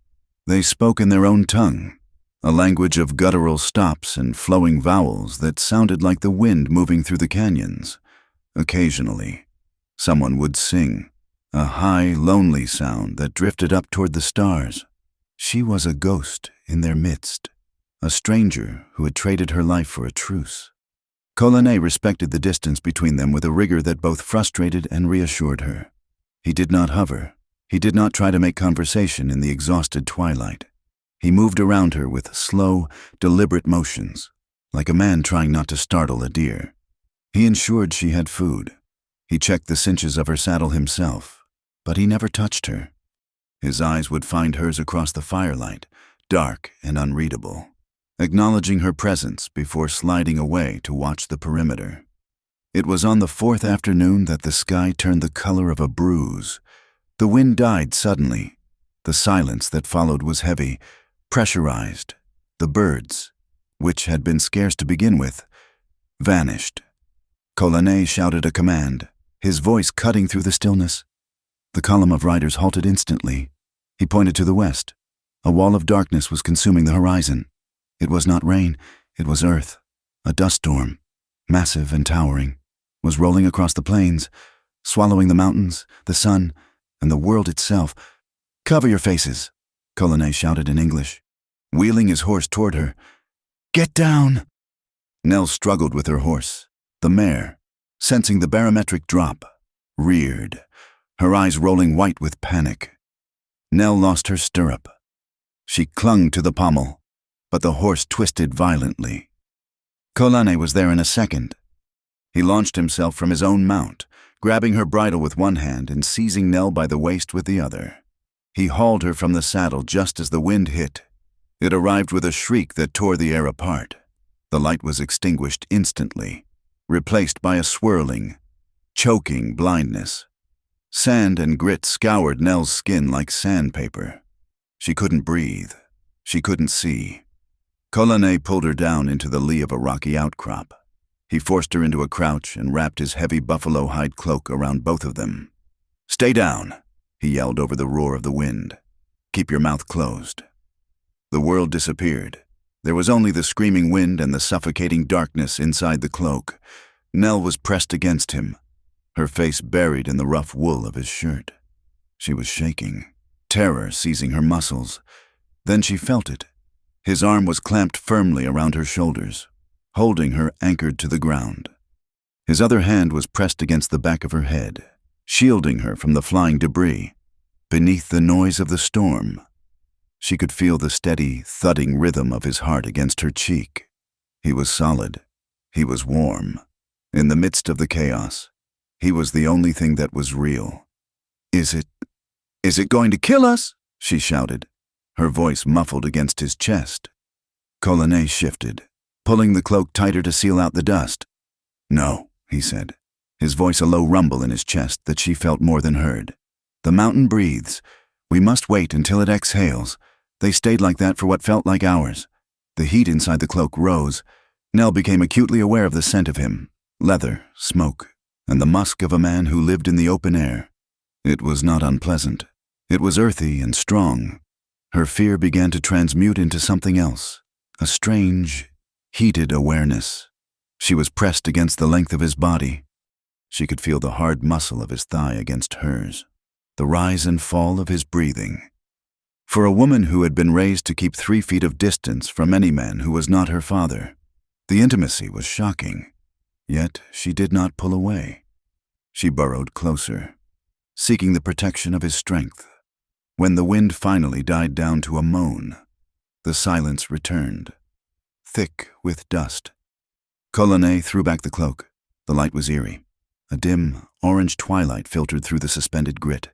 They spoke in their own tongue, a language of guttural stops and flowing vowels that sounded like the wind moving through the canyons. Occasionally, someone would sing, a high, lonely sound that drifted up toward the stars. She was a ghost in their midst, a stranger who had traded her life for a truce. Colane respected the distance between them with a rigor that both frustrated and reassured her. He did not hover. He did not try to make conversation in the exhausted twilight. He moved around her with slow, deliberate motions, like a man trying not to startle a deer. He ensured she had food. He checked the cinches of her saddle himself, but he never touched her. His eyes would find hers across the firelight, dark and unreadable, acknowledging her presence before sliding away to watch the perimeter. It was on the fourth afternoon that the sky turned the color of a bruise. The wind died suddenly. The silence that followed was heavy, pressurized. The birds, which had been scarce to begin with, vanished. Colane shouted a command, his voice cutting through the stillness. The column of riders halted instantly. He pointed to the west. A wall of darkness was consuming the horizon. It was not rain, it was earth. A dust storm, massive and towering, was rolling across the plains, swallowing the mountains, the sun, and the world itself. "Cover your faces," Colane shouted in English, wheeling his horse toward her. "Get down!" Nell struggled with her horse. The mare, sensing the barometric drop, reared, her eyes rolling white with panic. Nell lost her stirrup. She clung to the pommel, but the horse twisted violently. Colane was there in a second. He launched himself from his own mount, grabbing her bridle with one hand and seizing Nell by the waist with the other. He hauled her from the saddle just as the wind hit. It arrived with a shriek that tore the air apart. The light was extinguished instantly, replaced by a swirling, choking blindness. Sand and grit scoured Nell's skin like sandpaper. She couldn't breathe. She couldn't see. Colane pulled her down into the lee of a rocky outcrop. He forced her into a crouch and wrapped his heavy buffalo hide cloak around both of them. "Stay down," he yelled over the roar of the wind. "Keep your mouth closed." The world disappeared. There was only the screaming wind and the suffocating darkness inside the cloak. Nell was pressed against him, her face buried in the rough wool of his shirt. She was shaking, terror seizing her muscles. Then she felt it. His arm was clamped firmly around her shoulders, holding her anchored to the ground. His other hand was pressed against the back of her head, shielding her from the flying debris. Beneath the noise of the storm, she could feel the steady, thudding rhythm of his heart against her cheek. He was solid. He was warm. In the midst of the chaos, he was the only thing that was real. Is it going to kill us?" she shouted, her voice muffled against his chest. Colane shifted, pulling the cloak tighter to seal out the dust. "No," he said, his voice a low rumble in his chest that she felt more than heard. "The mountain breathes. We must wait until it exhales." They stayed like that for what felt like hours. The heat inside the cloak rose. Nell became acutely aware of the scent of him, leather, smoke, and the musk of a man who lived in the open air. It was not unpleasant. It was earthy and strong. Her fear began to transmute into something else, a strange, heated awareness. She was pressed against the length of his body. She could feel the hard muscle of his thigh against hers, the rise and fall of his breathing. For a woman who had been raised to keep 3 feet of distance from any man who was not her father, the intimacy was shocking. Yet she did not pull away. She burrowed closer, seeking the protection of his strength. When the wind finally died down to a moan, The silence returned, thick with dust. Colonne threw back the cloak. The light was eerie. A dim, orange twilight filtered through the suspended grit.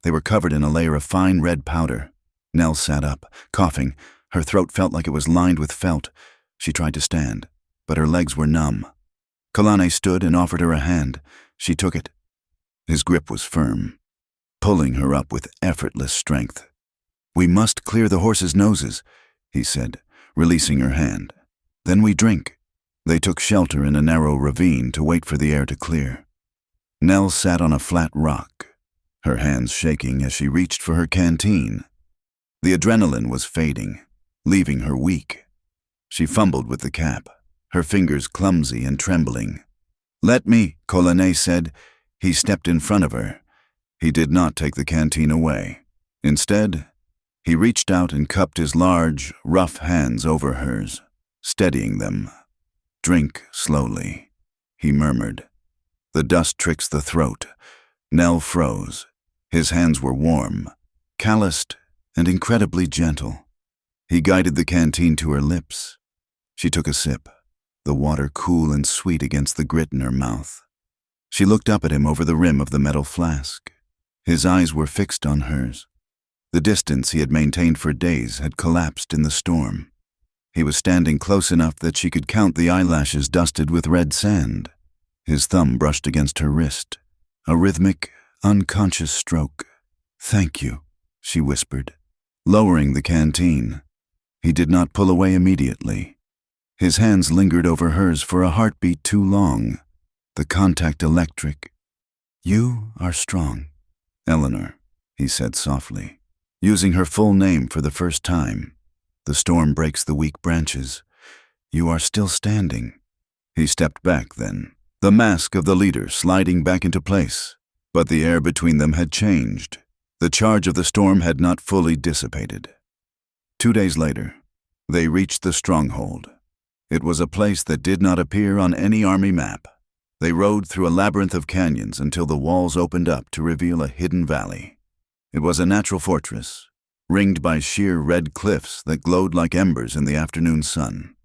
They were covered in a layer of fine red powder. Nell sat up, coughing. Her throat felt like it was lined with felt. She tried to stand, but her legs were numb. Colonne stood and offered her a hand. She took it. His grip was firm, pulling her up with effortless strength. "We must clear the horses' noses," he said, releasing her hand. "Then we drink." They took shelter in a narrow ravine to wait for the air to clear. Nell sat on a flat rock, her hands shaking as she reached for her canteen. The adrenaline was fading, leaving her weak. She fumbled with the cap, her fingers clumsy and trembling. "Let me," Colonne said. He stepped in front of her. He did not take the canteen away. Instead, he reached out and cupped his large, rough hands over hers, steadying them. "Drink slowly," he murmured. The dust tricks the throat. Nell froze. His hands were warm, calloused, and incredibly gentle. He guided the canteen to her lips. She took a sip, the water cool and sweet against the grit in her mouth. She looked up at him over the rim of the metal flask. His eyes were fixed on hers. The distance he had maintained for days had collapsed in the storm. He was standing close enough that she could count the eyelashes dusted with red sand. His thumb brushed against her wrist, a rhythmic, unconscious stroke. "Thank you," she whispered, lowering the canteen. He did not pull away immediately. His hands lingered over hers for a heartbeat too long, the contact electric. "You are strong, Eleanor," he said softly, using her full name for the first time. "The storm breaks the weak branches. You are still standing." He stepped back then, the mask of the leader sliding back into place. But the air between them had changed. The charge of the storm had not fully dissipated. 2 days later, they reached the stronghold. It was a place that did not appear on any army map. They rode through a labyrinth of canyons until the walls opened up to reveal a hidden valley. It was a natural fortress, ringed by sheer red cliffs that glowed like embers in the afternoon sun.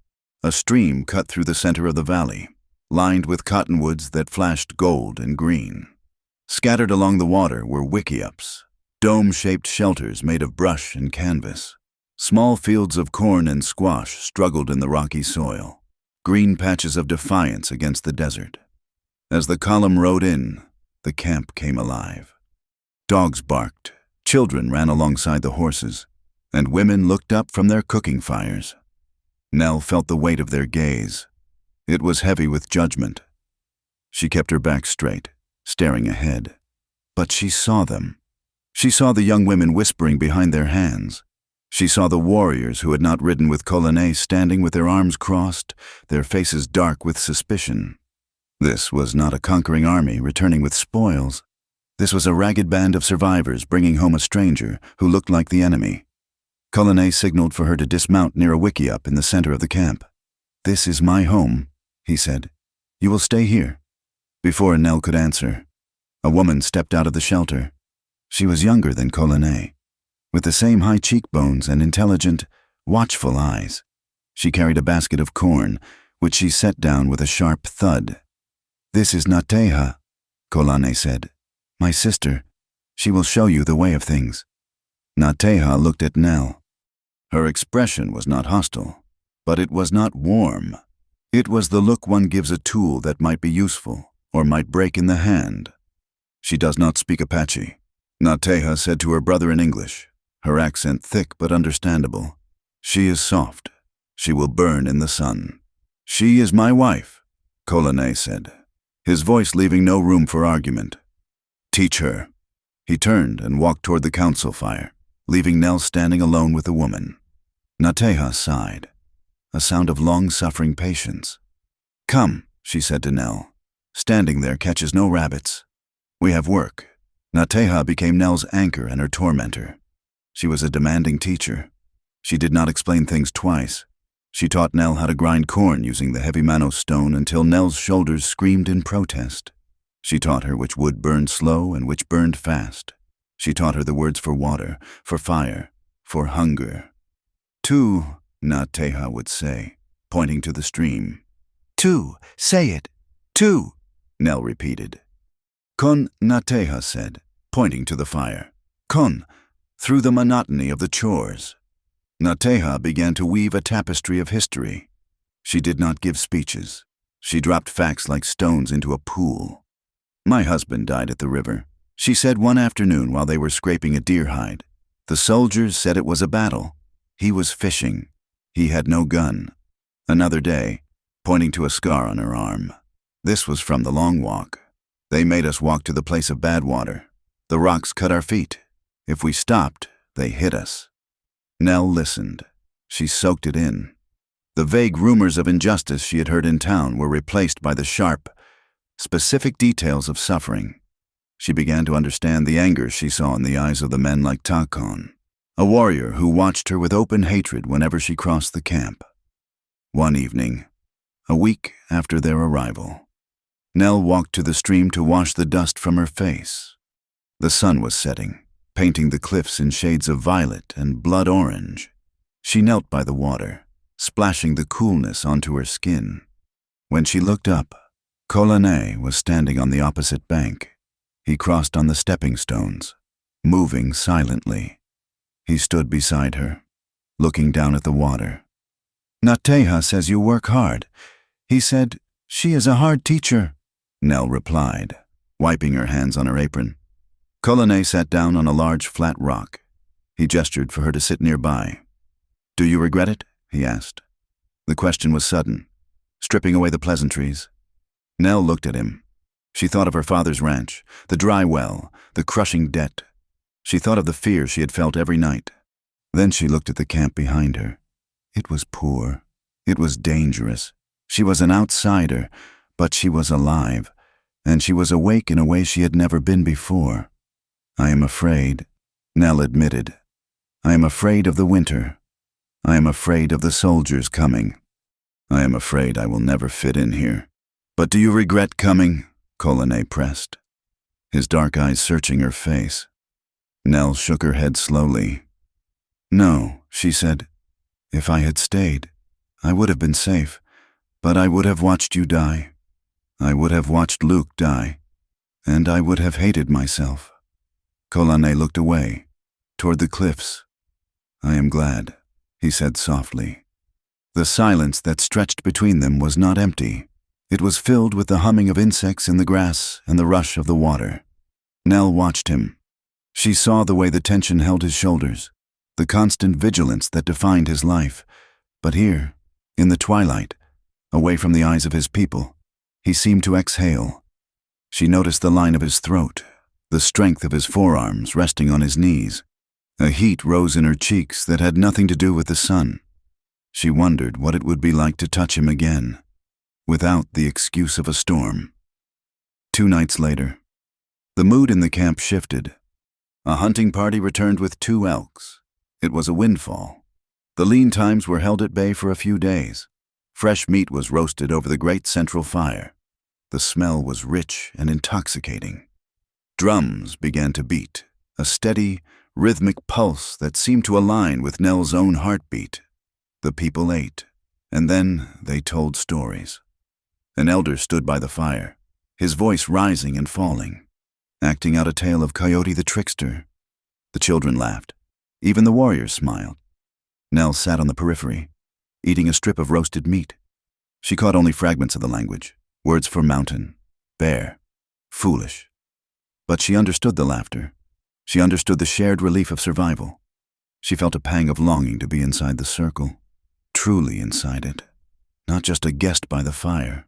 A stream cut through the center of the valley, lined with cottonwoods that flashed gold and green. Scattered along the water were wickiups, dome-shaped shelters made of brush and canvas. Small fields of corn and squash struggled in the rocky soil, green patches of defiance against the desert. As the column rode in, the camp came alive. Dogs barked, children ran alongside the horses, and women looked up from their cooking fires. Nell felt the weight of their gaze. It was heavy with judgment. She kept her back straight, staring ahead. But she saw them. She saw the young women whispering behind their hands. She saw the warriors who had not ridden with Colonne standing with their arms crossed, their faces dark with suspicion. This was not a conquering army returning with spoils. This was a ragged band of survivors bringing home a stranger who looked like the enemy. Colonne signaled for her to dismount near a wickiup in the center of the camp. "This is my home," he said. "You will stay here." Before Nell could answer, a woman stepped out of the shelter. She was younger than Colonne, with the same high cheekbones and intelligent, watchful eyes. She carried a basket of corn, which she set down with a sharp thud. "This is Nateha," Colonne said. "My sister. She will show you the way of things." Nateha looked at Nell. Her expression was not hostile, but it was not warm. It was the look one gives a tool that might be useful or might break in the hand. "She does not speak Apache," Nateha said to her brother in English, her accent thick but understandable. "She is soft. She will burn in the sun." "She is my wife," Colonne said, his voice leaving no room for argument. "Teach her." He turned and walked toward the council fire, leaving Nell standing alone with the woman. Nateha sighed, a sound of long-suffering patience. "Come," she said to Nell. "Standing there catches no rabbits. We have work." Nateha became Nell's anchor and her tormentor. She was a demanding teacher. She did not explain things twice. She taught Nell how to grind corn using the heavy mano stone until Nell's shoulders screamed in protest. She taught her which wood burned slow and which burned fast. She taught her the words for water, for fire, for hunger. Two, Nateha would say, pointing to the stream. Two, say it. Two. Nell repeated. Kon, Nateha said, pointing to the fire. Kon, through the monotony of the chores. Nateha began to weave a tapestry of history. She did not give speeches. She dropped facts like stones into a pool. My husband died at the river, she said one afternoon while they were scraping a deer hide. The soldiers said it was a battle. He was fishing. He had no gun. Another day, pointing to a scar on her arm. This was from the long walk. They made us walk to the place of bad water. The rocks cut our feet. If we stopped, they hit us. Nell listened. She soaked it in. The vague rumors of injustice she had heard in town were replaced by the sharp, specific details of suffering. She began to understand the anger she saw in the eyes of the men like Takon, a warrior who watched her with open hatred whenever she crossed the camp. One evening, a week after their arrival, Nell walked to the stream to wash the dust from her face. The sun was setting, painting the cliffs in shades of violet and blood orange. She knelt by the water, splashing the coolness onto her skin. When she looked up, Kolane was standing on the opposite bank. He crossed on the stepping stones, moving silently. He stood beside her, looking down at the water. Nateha says you work hard. He said, she is a hard teacher, Nell replied, wiping her hands on her apron. Kolane sat down on a large flat rock. He gestured for her to sit nearby. Do you regret it? He asked. The question was sudden, stripping away the pleasantries. Nell looked at him. She thought of her father's ranch, the dry well, the crushing debt. She thought of the fear she had felt every night. Then she looked at the camp behind her. It was poor. It was dangerous. She was an outsider, but she was alive, and she was awake in a way she had never been before. I am afraid, Nell admitted. I am afraid of the winter. I am afraid of the soldiers coming. I am afraid I will never fit in here. But do you regret coming? Kolane pressed, his dark eyes searching her face. Nell shook her head slowly. No, she said. If I had stayed, I would have been safe, but I would have watched you die. I would have watched Luke die, and I would have hated myself. Kolane looked away, toward the cliffs. I am glad, he said softly. The silence that stretched between them was not empty. It was filled with the humming of insects in the grass and the rush of the water. Nell watched him. She saw the way the tension held his shoulders, the constant vigilance that defined his life. But here, in the twilight, away from the eyes of his people, he seemed to exhale. She noticed the line of his throat, the strength of his forearms resting on his knees. A heat rose in her cheeks that had nothing to do with the sun. She wondered what it would be like to touch him again, without the excuse of a storm. 2 nights later, the mood in the camp shifted. A hunting party returned with 2 elks. It was a windfall. The lean times were held at bay for a few days. Fresh meat was roasted over the great central fire. The smell was rich and intoxicating. Drums began to beat, a steady, rhythmic pulse that seemed to align with Nell's own heartbeat. The people ate, and then they told stories. An elder stood by the fire, his voice rising and falling, acting out a tale of Coyote the Trickster. The children laughed. Even the warriors smiled. Nell sat on the periphery, eating a strip of roasted meat. She caught only fragments of the language, words for mountain, bear, foolish. But she understood the laughter. She understood the shared relief of survival. She felt a pang of longing to be inside the circle, truly inside it, not just a guest by the fire.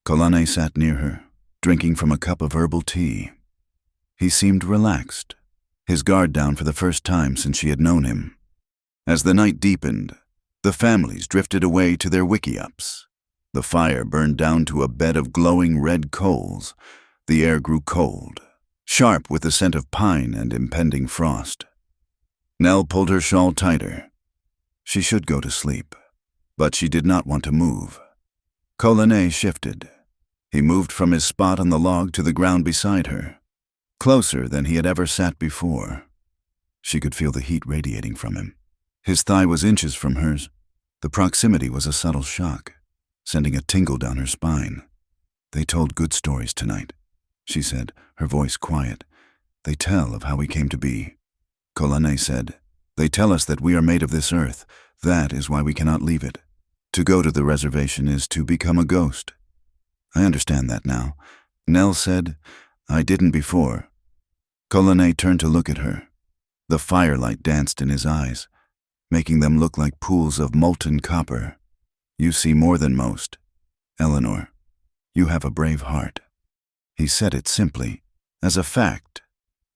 Kolane sat near her, drinking from a cup of herbal tea. He seemed relaxed, his guard down for the first time since she had known him. As the night deepened, the families drifted away to their wickiups. The fire burned down to a bed of glowing red coals. The air grew cold, sharp with the scent of pine and impending frost. Nell pulled her shawl tighter. She should go to sleep, but she did not want to move. Kolane shifted. He moved from his spot on the log to the ground beside her, closer than he had ever sat before. She could feel the heat radiating from him, His thigh was inches from hers. The proximity was a subtle shock, sending a tingle down her spine. "They told good stories tonight," she said, her voice quiet. "They tell of how we came to be." Colane said, "They tell us that we are made of this earth. That is why we cannot leave it. To go to the reservation is to become a ghost." "I understand that now." Nell said, "I didn't before." Colane turned to look at her. The firelight danced in his eyes, making them look like pools of molten copper. "You see more than most, Eleanor. You have a brave heart." He said it simply, as a fact,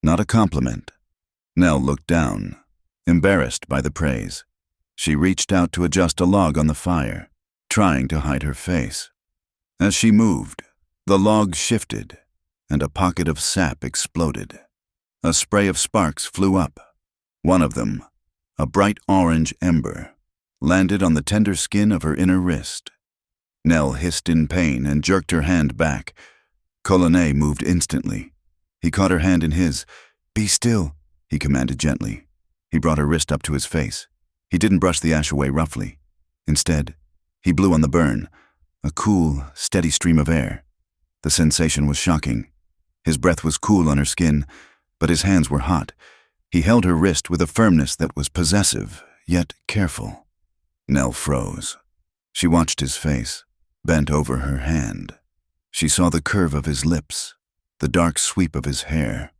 not a compliment. Nell looked down, embarrassed by the praise. She reached out to adjust a log on the fire, trying to hide her face. As she moved, the log shifted, and a pocket of sap exploded. A spray of sparks flew up. One of them, a bright orange ember, landed on the tender skin of her inner wrist. Nell hissed in pain and jerked her hand back. Colane moved instantly. He caught her hand in his. "Be still," he commanded gently. He brought her wrist up to his face. He didn't brush the ash away roughly. Instead, he blew on the burn, a cool, steady stream of air. The sensation was shocking. His breath was cool on her skin, but his hands were hot. He held her wrist with a firmness that was possessive, yet careful. Nell froze. She watched his face, bent over her hand. She saw the curve of his lips, the dark sweep of his hair.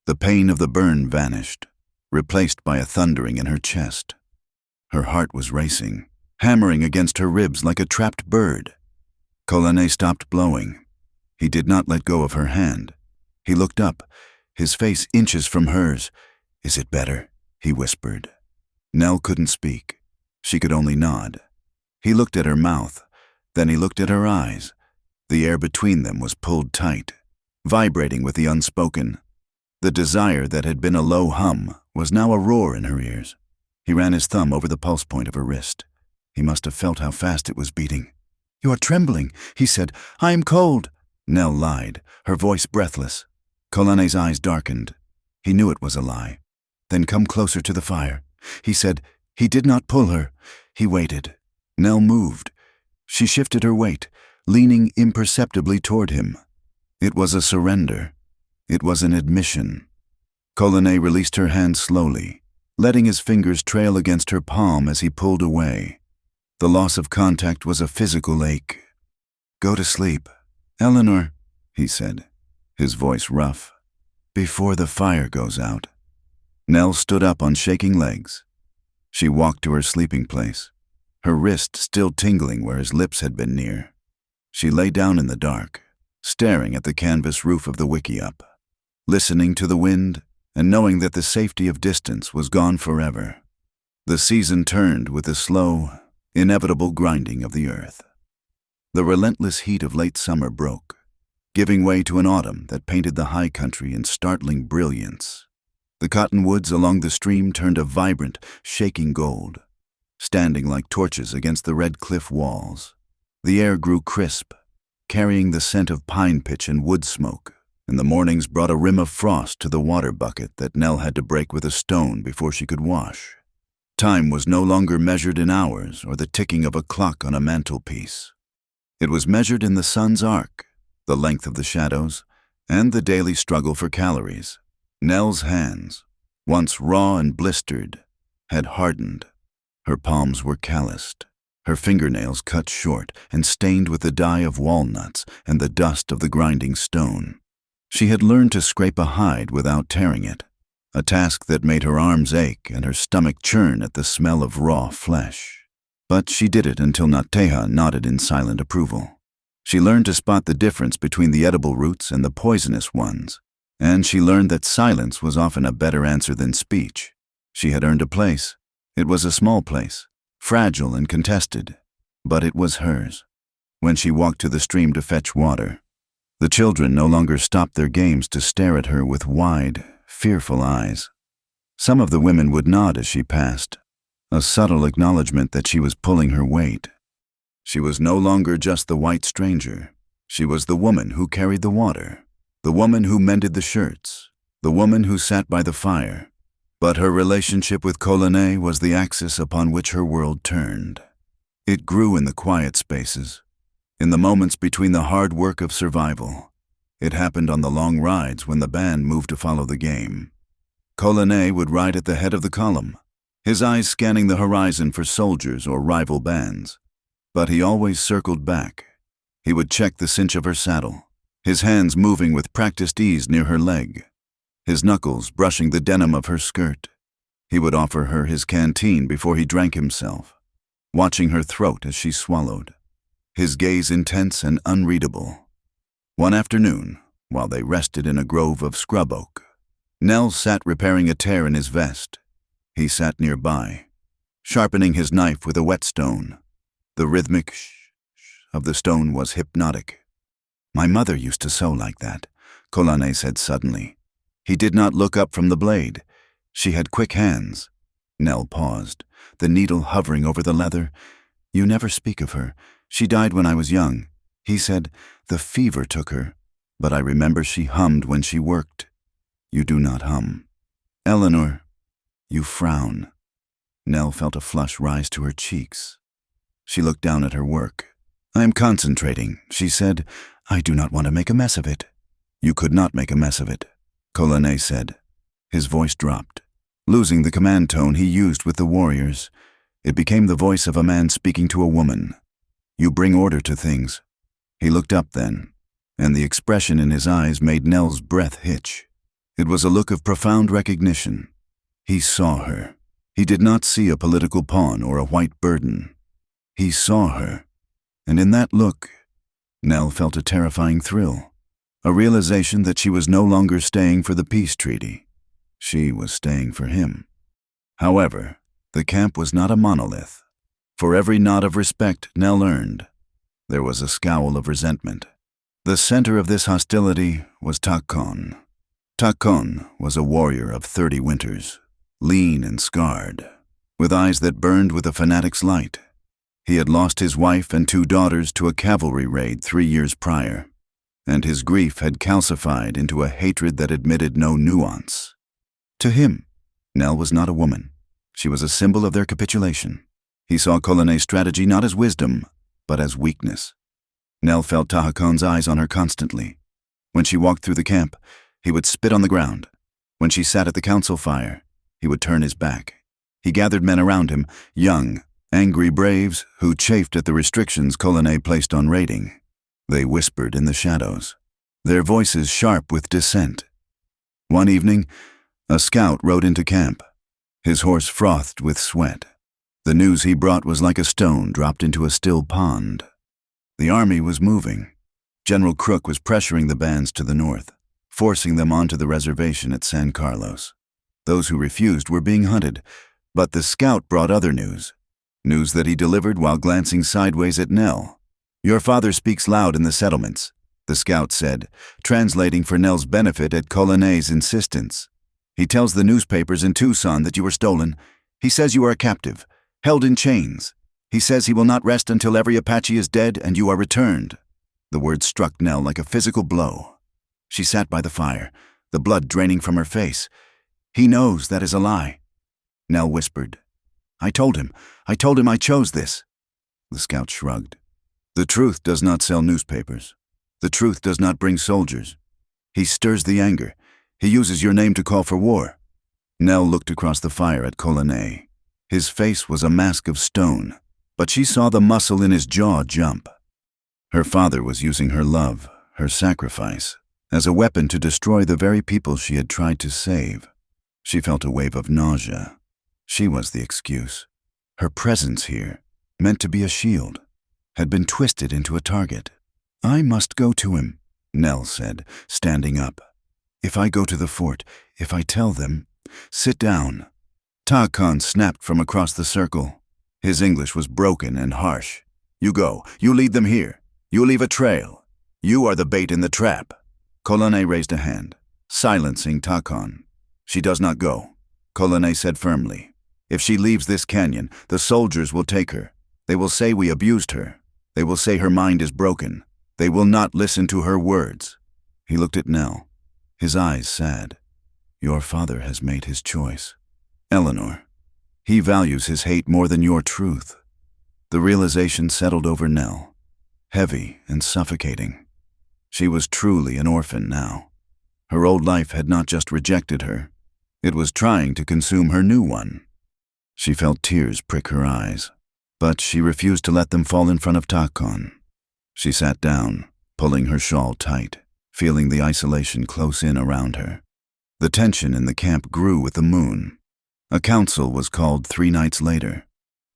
The pain of the burn vanished, replaced by a thundering in her chest. Her heart was racing, hammering against her ribs like a trapped bird. Colane stopped blowing. He did not let go of her hand. He looked up, his face inches from hers. "Is it better?" he whispered. Nell couldn't speak. She could only nod. He looked at her mouth, then he looked at her eyes. The air between them was pulled tight, vibrating with the unspoken. The desire that had been a low hum was now a roar in her ears. He ran his thumb over the pulse point of her wrist. He must have felt how fast it was beating. "You are trembling," he said. "I am cold." Nell lied, her voice breathless. Colane's eyes darkened. He knew it was a lie. "Then come closer to the fire," he said. He did not pull her. He waited. Nell moved. She shifted her weight, leaning imperceptibly toward him. It was a surrender. It was an admission. Colane released her hand slowly, letting his fingers trail against her palm as he pulled away. The loss of contact was a physical ache. "Go to sleep, Eleanor," he said, his voice rough, "before the fire goes out." Nell stood up on shaking legs. She walked to her sleeping place, her wrist still tingling where his lips had been near. She lay down in the dark, staring at the canvas roof of the wickiup, listening to the wind and knowing that the safety of distance was gone forever. The season turned with the slow, inevitable grinding of the earth. The relentless heat of late summer broke, giving way to an autumn that painted the high country in startling brilliance. The cottonwoods along the stream turned a vibrant, shaking gold, standing like torches against the red cliff walls. The air grew crisp, carrying the scent of pine pitch and wood smoke, and the mornings brought a rim of frost to the water bucket that Nell had to break with a stone before she could wash. Time was no longer measured in hours or the ticking of a clock on a mantelpiece. It was measured in the sun's arc, the length of the shadows, and the daily struggle for calories. Nell's hands, once raw and blistered, had hardened. Her palms were calloused, her fingernails cut short and stained with the dye of walnuts and the dust of the grinding stone. She had learned to scrape a hide without tearing it, a task that made her arms ache and her stomach churn at the smell of raw flesh. But she did it until Nateja nodded in silent approval. She learned to spot the difference between the edible roots and the poisonous ones, and she learned that silence was often a better answer than speech. She had earned a place. It was a small place, fragile and contested, but it was hers. When she walked to the stream to fetch water, the children no longer stopped their games to stare at her with wide, fearful eyes. Some of the women would nod as she passed, a subtle acknowledgement that she was pulling her weight. She was no longer just the white stranger. She was the woman who carried the water, the woman who mended the shirts, the woman who sat by the fire, But her relationship with Colonne was the axis upon which her world turned. It grew in the quiet spaces, in the moments between the hard work of survival. It happened on the long rides when the band moved to follow the game. Colonne would ride at the head of the column, his eyes scanning the horizon for soldiers or rival bands. But he always circled back. He would check the cinch of her saddle, his hands moving with practiced ease near her leg, his knuckles brushing the denim of her skirt. He would offer her his canteen before he drank himself, watching her throat as she swallowed, his gaze intense and unreadable. One afternoon, while they rested in a grove of scrub oak, Nell sat repairing a tear in his vest. He sat nearby, sharpening his knife with a whetstone. The rhythmic shh of the stone was hypnotic. "My mother used to sew like that," Colonne said suddenly. He did not look up from the blade. She had quick hands. Nell paused, the needle hovering over the leather. "You never speak of her. She died when I was young." He said, "The fever took her, but I remember she hummed when she worked." "You do not hum." "Eleanor, you frown." Nell felt a flush rise to her cheeks. She looked down at her work. "I am concentrating," she said. "I do not want to make a mess of it." "You could not make a mess of it," Colonne said. His voice dropped, losing the command tone he used with the warriors. It became the voice of a man speaking to a woman. "You bring order to things." He looked up then, and the expression in his eyes made Nell's breath hitch. It was a look of profound recognition. He saw her. He did not see a political pawn or a white burden. He saw her, and in that look, Nell felt a terrifying thrill, a realization that she was no longer staying for the peace treaty. She was staying for him. However, the camp was not a monolith. For every nod of respect Nell earned, there was a scowl of resentment. The center of this hostility was Takon. Takon was a warrior of 30 winters, lean and scarred, with eyes that burned with a fanatic's light. He had lost his wife and 2 daughters to a cavalry raid 3 years prior, and his grief had calcified into a hatred that admitted no nuance. To him, Nell was not a woman. She was a symbol of their capitulation. He saw Colonne's strategy not as wisdom, but as weakness. Nell felt Tahakon's eyes on her constantly. When she walked through the camp, he would spit on the ground. When she sat at the council fire, he would turn his back. He gathered men around him, young, angry braves who chafed at the restrictions Colonne placed on raiding. They whispered in the shadows, their voices sharp with dissent. One evening, a scout rode into camp. His horse frothed with sweat. The news he brought was like a stone dropped into a still pond. The army was moving. General Crook was pressuring the bands to the north, forcing them onto the reservation at San Carlos. Those who refused were being hunted, but the scout brought other news that he delivered while glancing sideways at Nell. "Your father speaks loud in the settlements," the scout said, translating for Nell's benefit at Colonne's insistence. "He tells the newspapers in Tucson that you were stolen. He says you are a captive, held in chains. He says he will not rest until every Apache is dead and you are returned." The words struck Nell like a physical blow. She sat by the fire, the blood draining from her face. "He knows that is a lie." Nell whispered, I told him I chose this." The scout shrugged. "The truth does not sell newspapers. The truth does not bring soldiers. He stirs the anger. He uses your name to call for war." Nell looked across the fire at Colonne. His face was a mask of stone, but she saw the muscle in his jaw jump. Her father was using her love, her sacrifice, as a weapon to destroy the very people she had tried to save. She felt a wave of nausea. She was the excuse. Her presence here, meant to be a shield, had been twisted into a target. "I must go to him," Nell said, standing up. "If I go to the fort, if I tell them, sit down." Takon snapped from across the circle. His English was broken and harsh. "You go. You lead them here. You leave a trail. You are the bait in the trap." Colonne raised a hand, silencing Takon. "She does not go," Colonne said firmly. "If she leaves this canyon, the soldiers will take her. They will say we abused her. They will say her mind is broken. They will not listen to her words." He looked at Nell, his eyes sad. "Your father has made his choice." Eleanor, he values his hate more than your truth. The realization settled over Nell, heavy and suffocating. She was truly an orphan now. Her old life had not just rejected her, it was trying to consume her new one. She felt tears prick her eyes, but she refused to let them fall in front of Takon. She sat down, pulling her shawl tight, feeling the isolation close in around her. The tension in the camp grew with the moon. A council was called 3 nights later.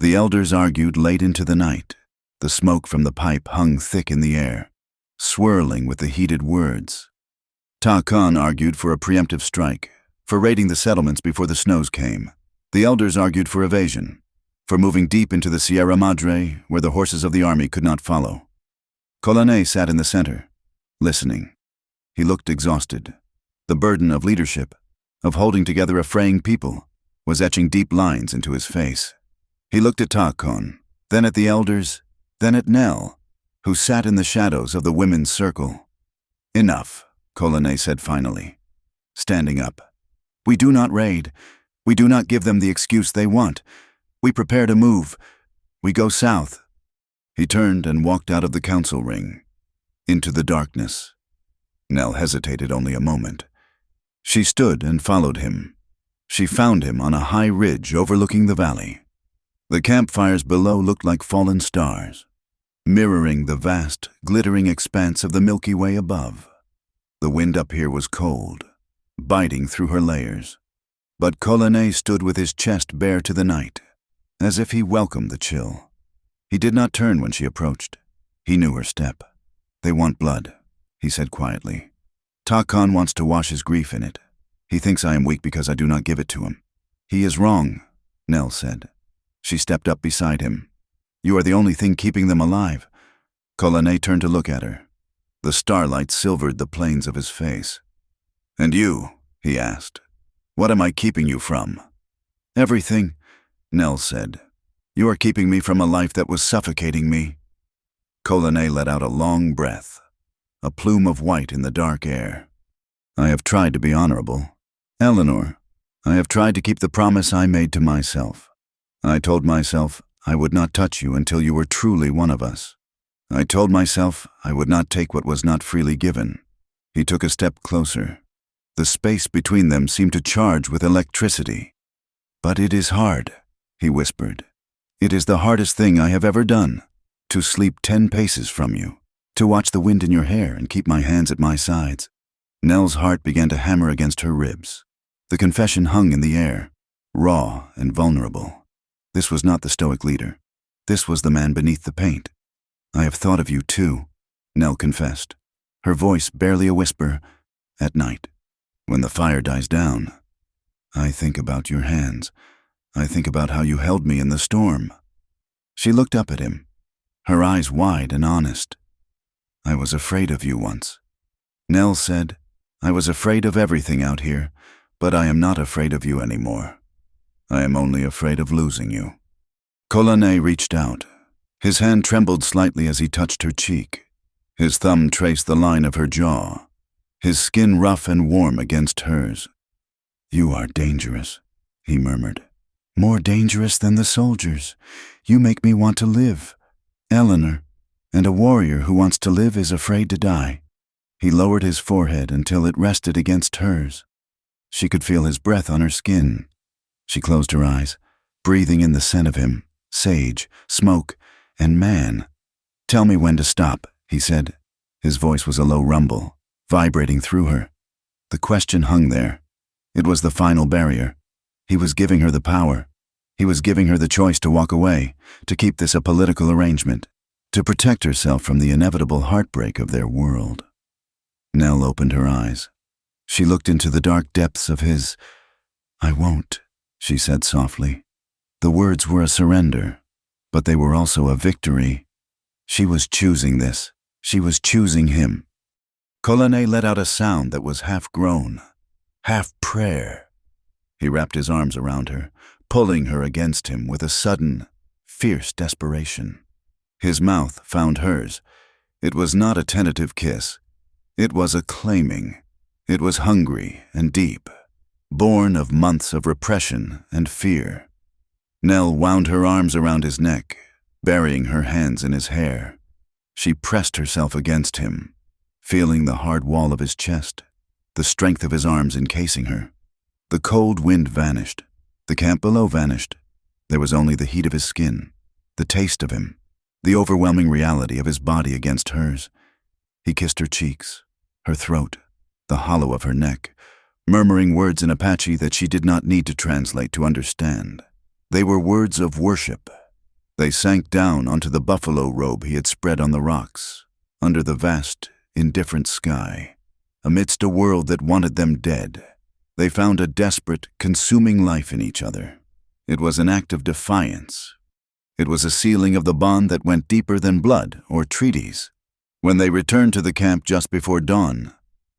The elders argued late into the night. The smoke from the pipe hung thick in the air, swirling with the heated words. Takon argued for a preemptive strike, for raiding the settlements before the snows came. The elders argued for evasion, for moving deep into the Sierra Madre where the horses of the army could not follow. Colonel sat in the center, listening. He looked exhausted. The burden of leadership, of holding together a fraying people, was etching deep lines into his face. He looked at Takon, then at the elders, then at Nell, who sat in the shadows of the women's circle. Enough, Colonel said finally, standing up. We do not raid. We do not give them the excuse they want. We prepare to move. We go south. He turned and walked out of the council ring, into the darkness. Nell hesitated only a moment. She stood and followed him. She found him on a high ridge overlooking the valley. The campfires below looked like fallen stars, mirroring the vast, glittering expanse of the Milky Way above. The wind up here was cold, biting through her layers. But Colonel stood with his chest bare to the night, as if he welcomed the chill. He did not turn when she approached. He knew her step. They want blood, he said quietly. Takon wants to wash his grief in it. He thinks I am weak because I do not give it to him. He is wrong, Nell said. She stepped up beside him. You are the only thing keeping them alive. Colonel turned to look at her. The starlight silvered the planes of his face. And you, he asked, what am I keeping you from? Everything, Nell said. You are keeping me from a life that was suffocating me. Colonel let out a long breath, a plume of white in the dark air. I have tried to be honorable. Eleanor, I have tried to keep the promise I made to myself. I told myself I would not touch you until you were truly one of us. I told myself I would not take what was not freely given. He took a step closer. The space between them seemed to charge with electricity. But it is hard, he whispered. It is the hardest thing I have ever done, to sleep 10 paces from you, to watch the wind in your hair and keep my hands at my sides. Nell's heart began to hammer against her ribs. The confession hung in the air, raw and vulnerable. This was not the stoic leader. This was the man beneath the paint. I have thought of you too, Nell confessed, her voice barely a whisper, at night. When the fire dies down, I think about your hands. I think about how you held me in the storm. She looked up at him, her eyes wide and honest. I was afraid of you once. Nell said, I was afraid of everything out here, but I am not afraid of you anymore. I am only afraid of losing you. Colonel reached out. His hand trembled slightly as he touched her cheek. His thumb traced the line of her jaw, his skin rough and warm against hers. You are dangerous, he murmured. More dangerous than the soldiers. You make me want to live. Eleanor, and a warrior who wants to live is afraid to die. He lowered his forehead until it rested against hers. She could feel his breath on her skin. She closed her eyes, breathing in the scent of him, sage, smoke, and man. Tell me when to stop, he said. His voice was a low rumble, vibrating through her. The question hung there. It was the final barrier. He was giving her the power. He was giving her the choice to walk away, to keep this a political arrangement, to protect herself from the inevitable heartbreak of their world. Nell opened her eyes. She looked into the dark depths of his. I won't, she said softly. The words were a surrender, but they were also a victory. She was choosing this. She was choosing him. Colonel let out a sound that was half groan, half prayer. He wrapped his arms around her, pulling her against him with a sudden, fierce desperation. His mouth found hers. It was not a tentative kiss. It was a claiming. It was hungry and deep. born of months of repression and fear. Nell wound her arms around his neck, burying her hands in his hair. She pressed herself against him, feeling the hard wall of his chest, the strength of his arms encasing her. The cold wind vanished. The camp below vanished. There was only the heat of his skin, the taste of him, the overwhelming reality of his body against hers. He kissed her cheeks, her throat, the hollow of her neck, murmuring words in Apache that she did not need to translate to understand. They were words of worship. They sank down onto the buffalo robe he had spread on the rocks, under the vast, indifferent sky, amidst a world that wanted them dead. They found a desperate, consuming life in each other. It was an act of defiance. It was a sealing of the bond that went deeper than blood or treaties. When they returned to the camp just before dawn,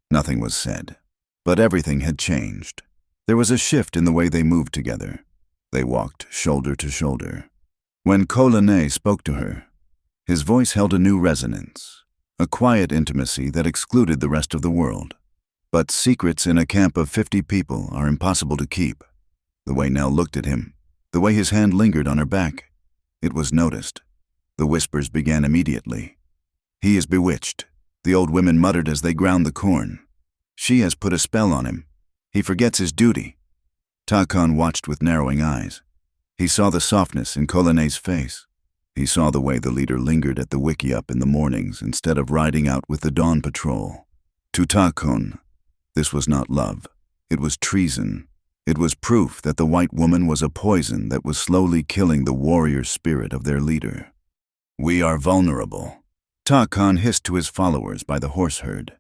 nothing was said. But everything had changed. There was a shift in the way they moved together. They walked shoulder to shoulder. When Colonne spoke to her, his voice held a new resonance, a quiet intimacy that excluded the rest of the world. But secrets in a camp of 50 people are impossible to keep. The way Nell looked at him, the way his hand lingered on her back, it was noticed. The whispers began immediately. "He is bewitched," the old women muttered as they ground the corn. "She has put a spell on him. He forgets his duty." Takon watched with narrowing eyes. He saw the softness in Colonne's face. He saw the way the leader lingered at the wickiup in the mornings instead of riding out with the dawn patrol. To Takon, this was not love. It was treason. It was proof that the white woman was a poison that was slowly killing the warrior spirit of their leader. "We are vulnerable," Takon hissed to his followers by the horse herd.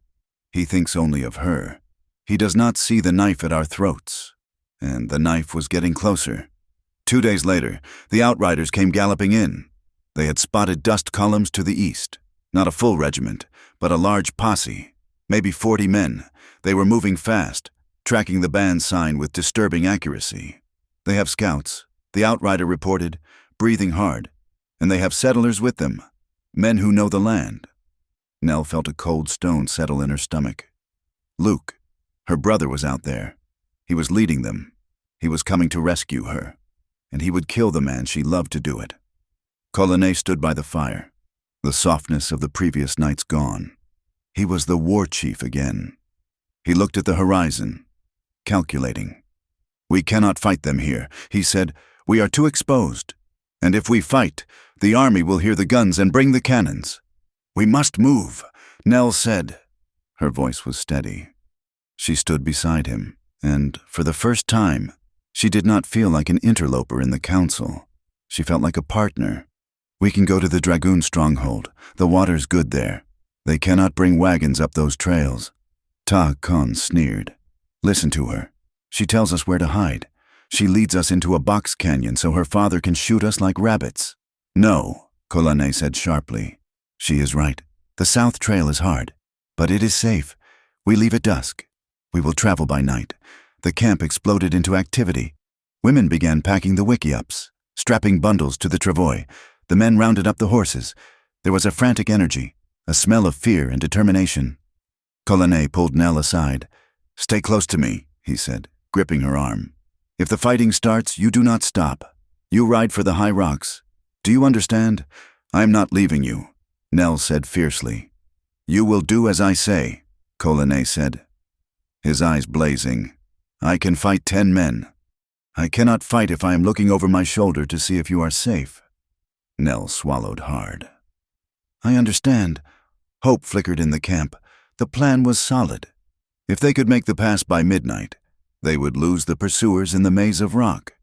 "He thinks only of her. He does not see the knife at our throats." And the knife was getting closer. 2 days later, the outriders came galloping in. They had spotted dust columns to the east. Not a full regiment, but a large posse, maybe 40 men. They were moving fast, tracking the band sign with disturbing accuracy. "They have scouts," the outrider reported, breathing hard. "And they have settlers with them, men who know the land." Nell felt a cold stone settle in her stomach. Luke, her brother, was out there. He was leading them. He was coming to rescue her. And he would kill the man she loved to do it. Colonne stood by the fire, the softness of the previous nights gone. He was the war chief again. He looked at the horizon, calculating. "We cannot fight them here," he said. "We are too exposed. And if we fight, the army will hear the guns and bring the cannons." "We must move," Nell said. Her voice was steady. She stood beside him, and, for the first time, she did not feel like an interloper in the council. She felt like a partner. "We can go to the Dragoon stronghold. The water's good there. They cannot bring wagons up those trails." Takon sneered. "Listen to her. She tells us where to hide. She leads us into a box canyon so her father can shoot us like rabbits." "No," Colonne said sharply. "She is right. The south trail is hard, but it is safe. We leave at dusk. We will travel by night." The camp exploded into activity. Women began packing the wickiups, strapping bundles to the travois. The men rounded up the horses. There was a frantic energy, a smell of fear and determination. Colonne pulled Nell aside. "Stay close to me," he said, gripping her arm. "If the fighting starts, you do not stop. You ride for the high rocks. Do you understand? I am not leaving you," Nell said fiercely. "You will do as I say," Colonne said, his eyes blazing. "I can fight 10 men. I cannot fight if I am looking over my shoulder to see if you are safe." Nell swallowed hard. "I understand." Hope flickered in the camp. The plan was solid. If they could make the pass by midnight, they would lose the pursuers in the maze of rock.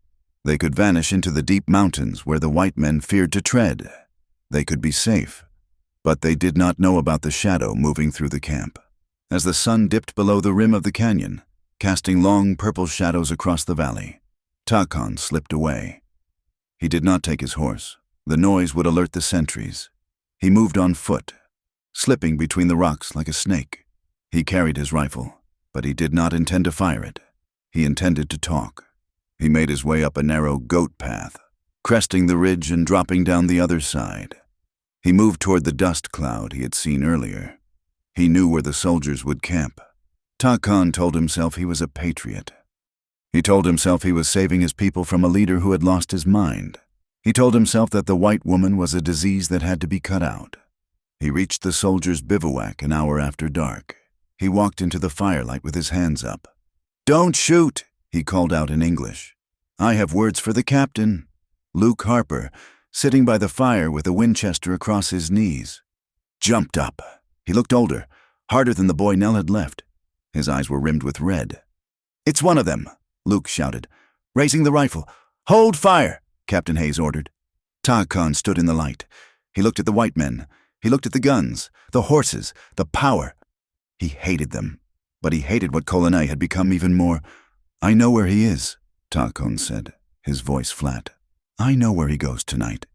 They could vanish into the deep mountains where the white men feared to tread. They could be safe. But they did not know about the shadow moving through the camp. As the sun dipped below the rim of the canyon, casting long purple shadows across the valley, Takon slipped away. He did not take his horse. The noise would alert the sentries. He moved on foot, slipping between the rocks like a snake. He carried his rifle, but he did not intend to fire it. He intended to talk. He made his way up a narrow goat path, cresting the ridge and dropping down the other side. He moved toward the dust cloud he had seen earlier. He knew where the soldiers would camp. Takon told himself he was a patriot. He told himself he was saving his people from a leader who had lost his mind. He told himself that the white woman was a disease that had to be cut out. He reached the soldiers' bivouac an hour after dark. He walked into the firelight with his hands up. "Don't shoot," he called out in English. "I have words for the captain." Luke Harper, sitting by the fire with a Winchester across his knees, jumped up. He looked older, harder than the boy Nell had left. His eyes were rimmed with red. "It's one of them," Luke shouted, raising the rifle. "Hold fire," Captain Hayes ordered. Khan stood in the light. He looked at the white men. He looked at the guns, the horses, the power. He hated them, but he hated what Colonel had become even more. "I know where he is," Khan said, his voice flat. "I know where he goes tonight."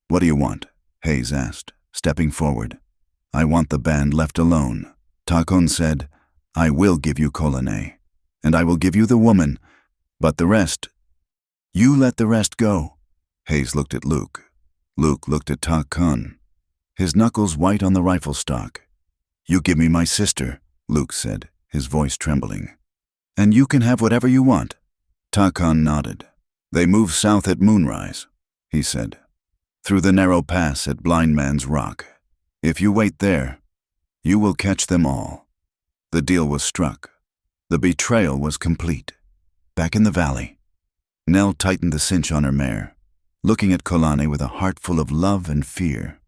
"What do you want?" Hayes asked, stepping forward. "I want the band left alone." Khan said, "I will give you Colonel, and I will give you the woman, but the rest, you let the rest go." Hayes looked at Luke. Luke looked at Khan, his knuckles white on the rifle stock. "You give me my sister," Luke said, his voice trembling. "And you can have whatever you want." Khan nodded. "They move south at moonrise," he said, "through the narrow pass at Blind Man's Rock. If you wait there, you will catch them all." The deal was struck. The betrayal was complete. Back in the valley, Nell tightened the cinch on her mare, looking at Kolane with a heart full of love and fear,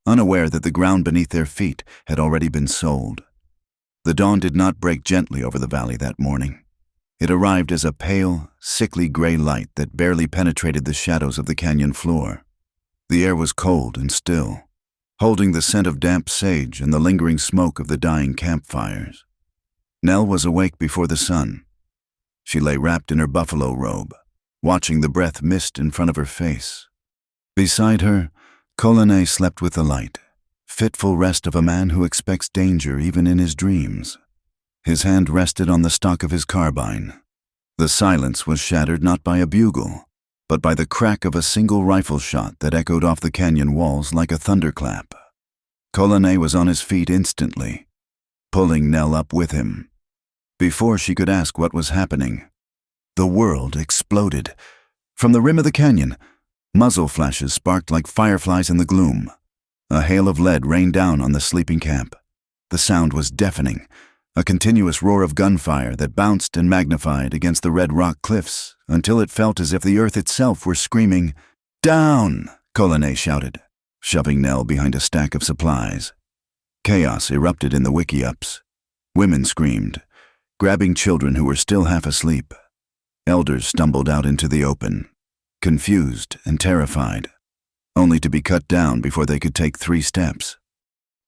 unaware that the ground beneath their feet had already been sold. The dawn did not break gently over the valley that morning. It arrived as a pale, sickly gray light that barely penetrated the shadows of the canyon floor. The air was cold and still, holding the scent of damp sage and the lingering smoke of the dying campfires. Nell was awake before the sun. She lay wrapped in her buffalo robe, watching the breath mist in front of her face. Beside her, Colonel slept with the light, fitful rest of a man who expects danger even in his dreams. His hand rested on the stock of his carbine. The silence was shattered not by a bugle, but by the crack of a single rifle shot that echoed off the canyon walls like a thunderclap. Colonel was on his feet instantly, pulling Nell up with him. Before she could ask what was happening, the world exploded. From the rim of the canyon, muzzle flashes sparked like fireflies in the gloom. A hail of lead rained down on the sleeping camp. The sound was deafening, a continuous roar of gunfire that bounced and magnified against the red rock cliffs until it felt as if the earth itself were screaming. "Down!" Colonel shouted, shoving Nell behind a stack of supplies. Chaos erupted in the wiki-ups. Women screamed, grabbing children who were still half asleep. Elders stumbled out into the open, confused and terrified, only to be cut down before they could take 3 steps.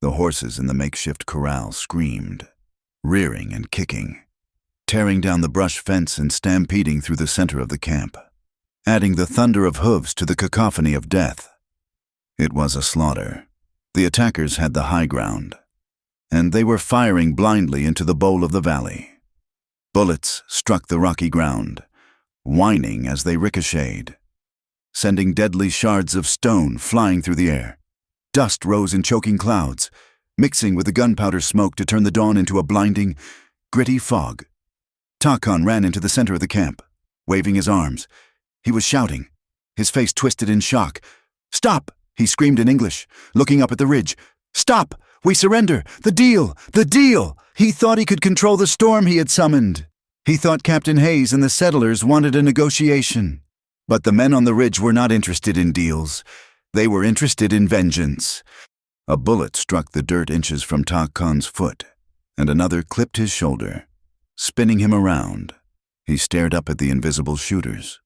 The horses in the makeshift corral screamed, rearing and kicking, tearing down the brush fence and stampeding through the center of the camp, adding the thunder of hooves to the cacophony of death. It was a slaughter. The attackers had the high ground, and they were firing blindly into the bowl of the valley. Bullets struck the rocky ground, whining as they ricocheted, sending deadly shards of stone flying through the air. Dust rose in choking clouds, mixing with the gunpowder smoke to turn the dawn into a blinding, gritty fog. Khan ran into the center of the camp, waving his arms. He was shouting, his face twisted in shock. "Stop!" he screamed in English, looking up at the ridge. "Stop! We surrender! The deal! The deal!" He thought he could control the storm he had summoned. He thought Captain Hayes and the settlers wanted a negotiation. But the men on the ridge were not interested in deals. They were interested in vengeance. A bullet struck the dirt inches from Khan's foot, and another clipped his shoulder, spinning him around. He stared up at the invisible shooters,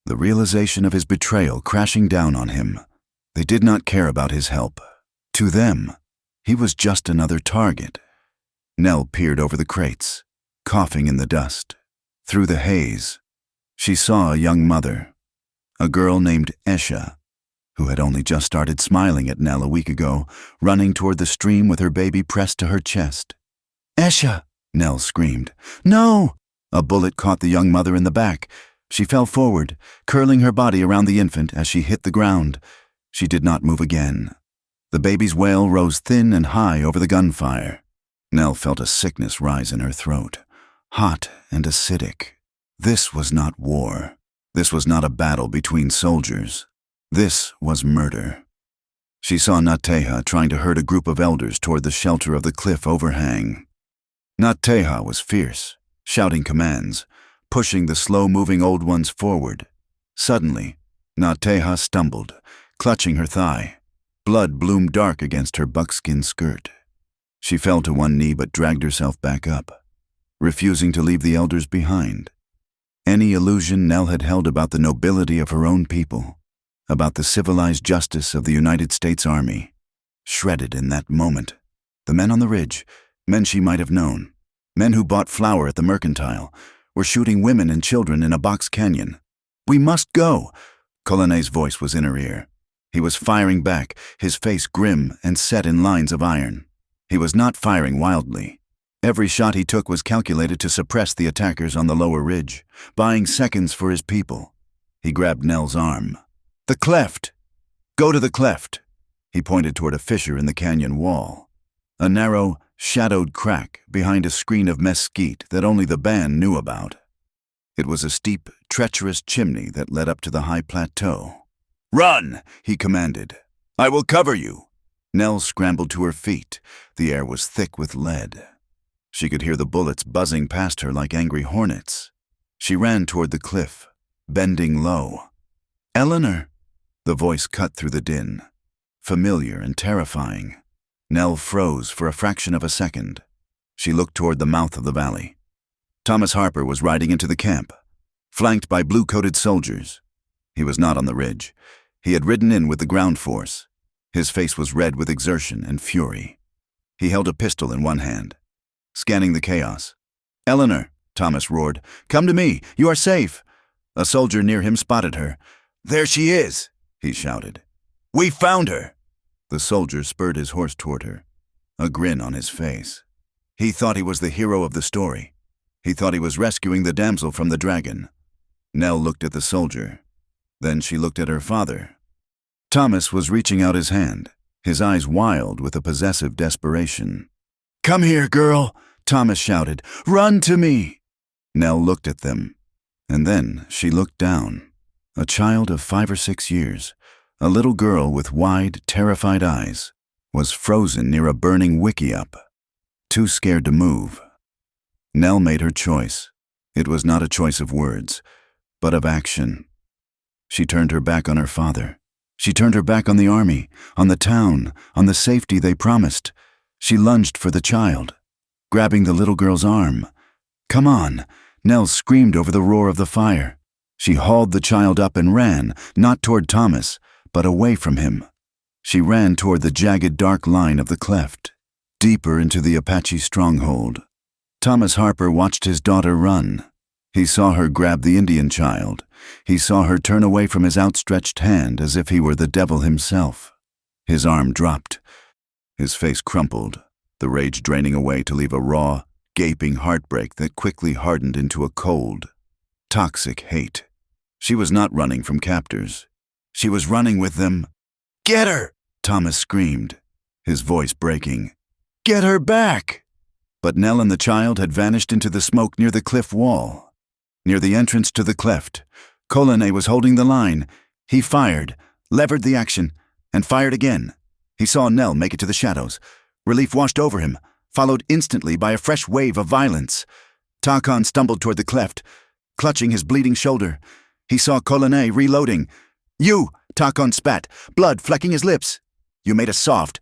the realization of his betrayal crashing down on him. They did not care about his help. To them, he was just another target. Nell peered over the crates, coughing in the dust. Through the haze, she saw a young mother, a girl named Esha, who had only just started smiling at Nell a week ago, running toward the stream with her baby pressed to her chest. "Esha!" Nell screamed. "No!" A bullet caught the young mother in the back. She fell forward, curling her body around the infant as she hit the ground. She did not move again. The baby's wail rose thin and high over the gunfire. Nell felt a sickness rise in her throat, hot and acidic. This was not war. This was not a battle between soldiers. This was murder. She saw Nateja trying to herd a group of elders toward the shelter of the cliff overhang. Nateja was fierce, shouting commands, pushing the slow-moving old ones forward. Suddenly, Nateja stumbled, clutching her thigh. Blood bloomed dark against her buckskin skirt. She fell to one knee but dragged herself back up, refusing to leave the elders behind. Any illusion Nell had held about the nobility of her own people, about the civilized justice of the United States Army, shredded in that moment. The men on the ridge, men she might have known, men who bought flour at the mercantile, were shooting women and children in a box canyon. "We must go!" Colonel's voice was in her ear. He was firing back, his face grim and set in lines of iron. He was not firing wildly. Every shot he took was calculated to suppress the attackers on the lower ridge, buying seconds for his people. He grabbed Nell's arm. "The cleft! Go to the cleft!" He pointed toward a fissure in the canyon wall. A narrow, shadowed crack behind a screen of mesquite that only the band knew about. It was a steep, treacherous chimney that led up to the high plateau. "Run!" he commanded. "I will cover you." Nell scrambled to her feet. The air was thick with lead. She could hear the bullets buzzing past her like angry hornets. She ran toward the cliff, bending low. "Eleanor!" The voice cut through the din, familiar and terrifying. Nell froze for a fraction of a second. She looked toward the mouth of the valley. Thomas Harper was riding into the camp, flanked by blue-coated soldiers. He was not on the ridge. He had ridden in with the ground force. His face was red with exertion and fury. He held a pistol in one hand, scanning the chaos. "Eleanor," Thomas roared, "come to me. You are safe." A soldier near him spotted her. "There she is," he shouted. "We found her." The soldier spurred his horse toward her, a grin on his face. He thought he was the hero of the story. He thought he was rescuing the damsel from the dragon. Nell looked at the soldier. Then she looked at her father. Thomas was reaching out his hand, his eyes wild with a possessive desperation. "Come here, girl," Thomas shouted. "Run to me." Nell looked at them, and then she looked down. A child of 5 or 6 years, a little girl with wide, terrified eyes, was frozen near a burning wickiup, too scared to move. Nell made her choice. It was not a choice of words, but of action. She turned her back on her father. She turned her back on the army, on the town, on the safety they promised. She lunged for the child, grabbing the little girl's arm. "Come on!" Nell screamed over the roar of the fire. She hauled the child up and ran, not toward Thomas, but away from him. She ran toward the jagged dark line of the cleft, deeper into the Apache stronghold. Thomas Harper watched his daughter run. He saw her grab the Indian child. He saw her turn away from his outstretched hand as if he were the devil himself. His arm dropped. His face crumpled, the rage draining away to leave a raw, gaping heartbreak that quickly hardened into a cold, toxic hate. She was not running from captors. She was running with them. "Get her!" Thomas screamed, his voice breaking. "Get her back!" But Nell and the child had vanished into the smoke near the cliff wall. Near the entrance to the cleft, Colonel was holding the line. He fired, levered the action, and fired again. He saw Nell make it to the shadows. Relief washed over him, followed instantly by a fresh wave of violence. Takon stumbled toward the cleft, clutching his bleeding shoulder. He saw Colonel reloading. "You!" Takon spat, blood flecking his lips. "You made us soft.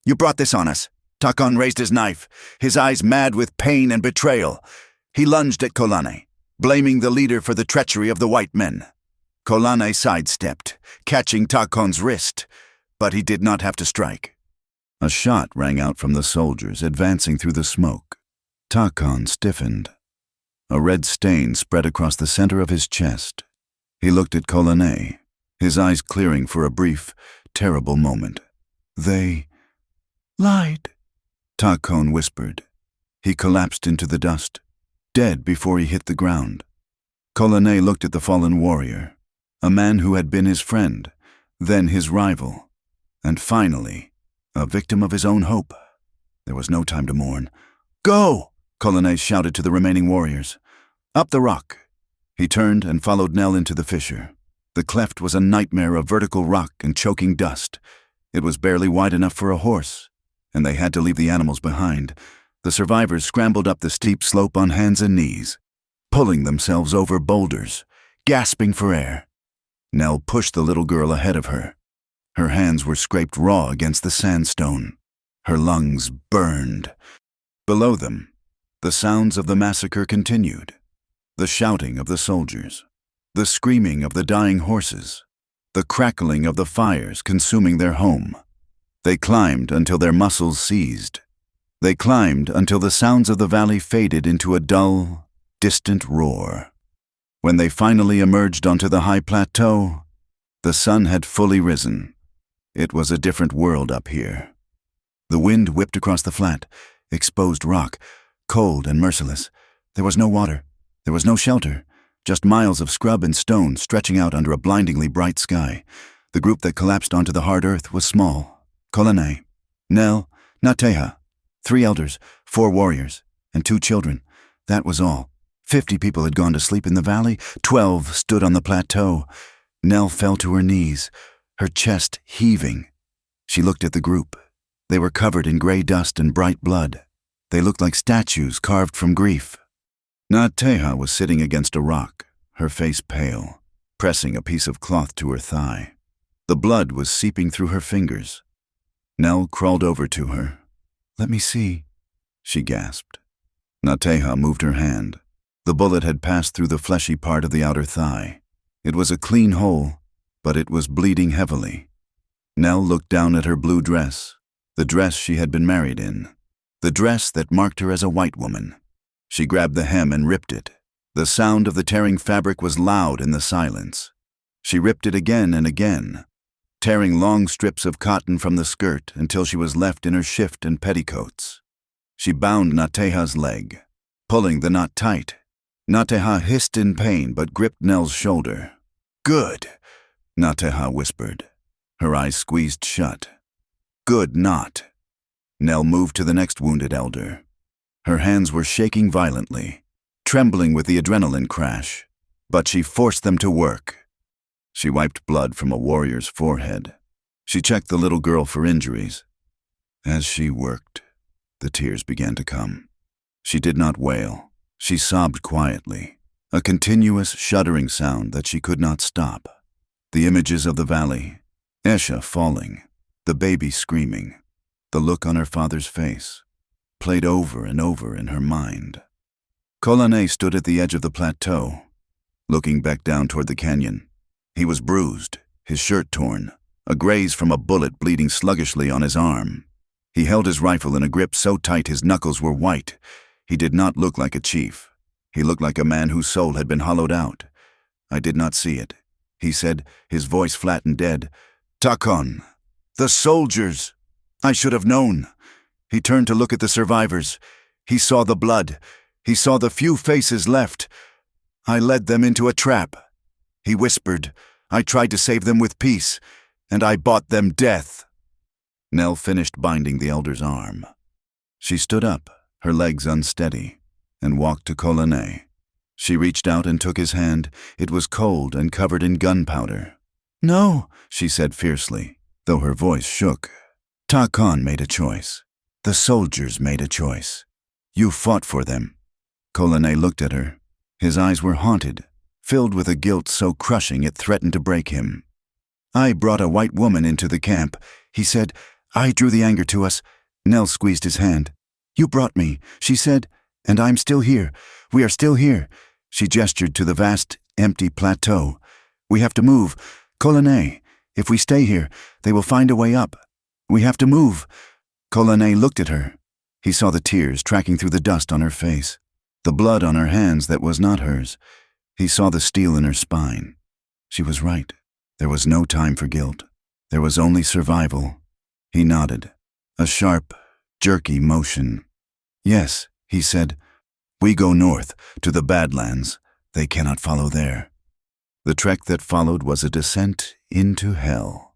You brought this on us." Takon raised his knife, his eyes mad with pain and betrayal. He lunged at Colane, blaming the leader for the treachery of the white men. Colane sidestepped, catching Takon's wrist, but he did not have to strike. A shot rang out from the soldiers advancing through the smoke. Takon stiffened. A red stain spread across the center of his chest. He looked at Colane, his eyes clearing for a brief, terrible moment. "They lied," Takon whispered. He collapsed into the dust, dead before he hit the ground. Colonel looked at the fallen warrior, a man who had been his friend, then his rival, and finally, a victim of his own hope. There was no time to mourn. "Go!" Colonel shouted to the remaining warriors. Up the rock. He turned and followed Nell into the fissure. The cleft was a nightmare of vertical rock and choking dust. It was barely wide enough for a horse, and they had to leave the animals behind. The survivors scrambled up the steep slope on hands and knees, pulling themselves over boulders, gasping for air. Nell pushed the little girl ahead of her. Her hands were scraped raw against the sandstone. Her lungs burned. Below them, the sounds of the massacre continued. The shouting of the soldiers, the screaming of the dying horses, the crackling of the fires consuming their home. They climbed until their muscles seized. They climbed until the sounds of the valley faded into a dull, distant roar. When they finally emerged onto the high plateau, the sun had fully risen. It was a different world up here. The wind whipped across the flat, exposed rock, cold and merciless. There was no water. There was no shelter, just miles of scrub and stone stretching out under a blindingly bright sky. The group that collapsed onto the hard earth was small. Kolane, Nell, Nateha, 3 elders, 4 warriors, and 2 children. That was all. 50 people had gone to sleep in the valley. 12 stood on the plateau. Nell fell to her knees, her chest heaving. She looked at the group. They were covered in gray dust and bright blood. They looked like statues carved from grief. Nateha was sitting against a rock, her face pale, pressing a piece of cloth to her thigh. The blood was seeping through her fingers. Nell crawled over to her. "Let me see," she gasped. Nateha moved her hand. The bullet had passed through the fleshy part of the outer thigh. It was a clean hole, but it was bleeding heavily. Nell looked down at her blue dress, the dress she had been married in, the dress that marked her as a white woman. She grabbed the hem and ripped it. The sound of the tearing fabric was loud in the silence. She ripped it again and again, tearing long strips of cotton from the skirt until she was left in her shift and petticoats. She bound Nateha's leg, pulling the knot tight. Nateha hissed in pain but gripped Nell's shoulder. "Good," Nateha whispered. Her eyes squeezed shut. "Good knot." Nell moved to the next wounded elder. Her hands were shaking violently, trembling with the adrenaline crash, but she forced them to work. She wiped blood from a warrior's forehead. She checked the little girl for injuries. As she worked, the tears began to come. She did not wail. She sobbed quietly, a continuous shuddering sound that she could not stop. The images of the valley, Esha falling, the baby screaming, the look on her father's face, played over and over in her mind. Kolane stood at the edge of the plateau, looking back down toward the canyon. He was bruised, his shirt torn, a graze from a bullet bleeding sluggishly on his arm. He held his rifle in a grip so tight his knuckles were white. He did not look like a chief. He looked like a man whose soul had been hollowed out. "I did not see it," he said, his voice flat and dead. "Takon, the soldiers! I should have known." He turned to look at the survivors. He saw the blood. He saw the few faces left. "I led them into a trap," he whispered. "I tried to save them with peace, and I bought them death." Nell finished binding the elder's arm. She stood up, her legs unsteady, and walked to Kolane. She reached out and took his hand. It was cold and covered in gunpowder. "No," she said fiercely, though her voice shook. "Takon made a choice. The soldiers made a choice. You fought for them." Kolane looked at her. His eyes were haunted, filled with a guilt so crushing it threatened to break him. "I brought a white woman into the camp," he said. "I drew the anger to us." Nell squeezed his hand. "You brought me," she said, "and I'm still here. We are still here." She gestured to the vast, empty plateau. "We have to move. Kolane, if we stay here, they will find a way up. We have to move." Kolane looked at her. He saw the tears tracking through the dust on her face, the blood on her hands that was not hers. He saw the steel in her spine. She was right. There was no time for guilt. There was only survival. He nodded, a sharp, jerky motion. "Yes," he said. "We go north, to the Badlands. They cannot follow there." The trek that followed was a descent into hell.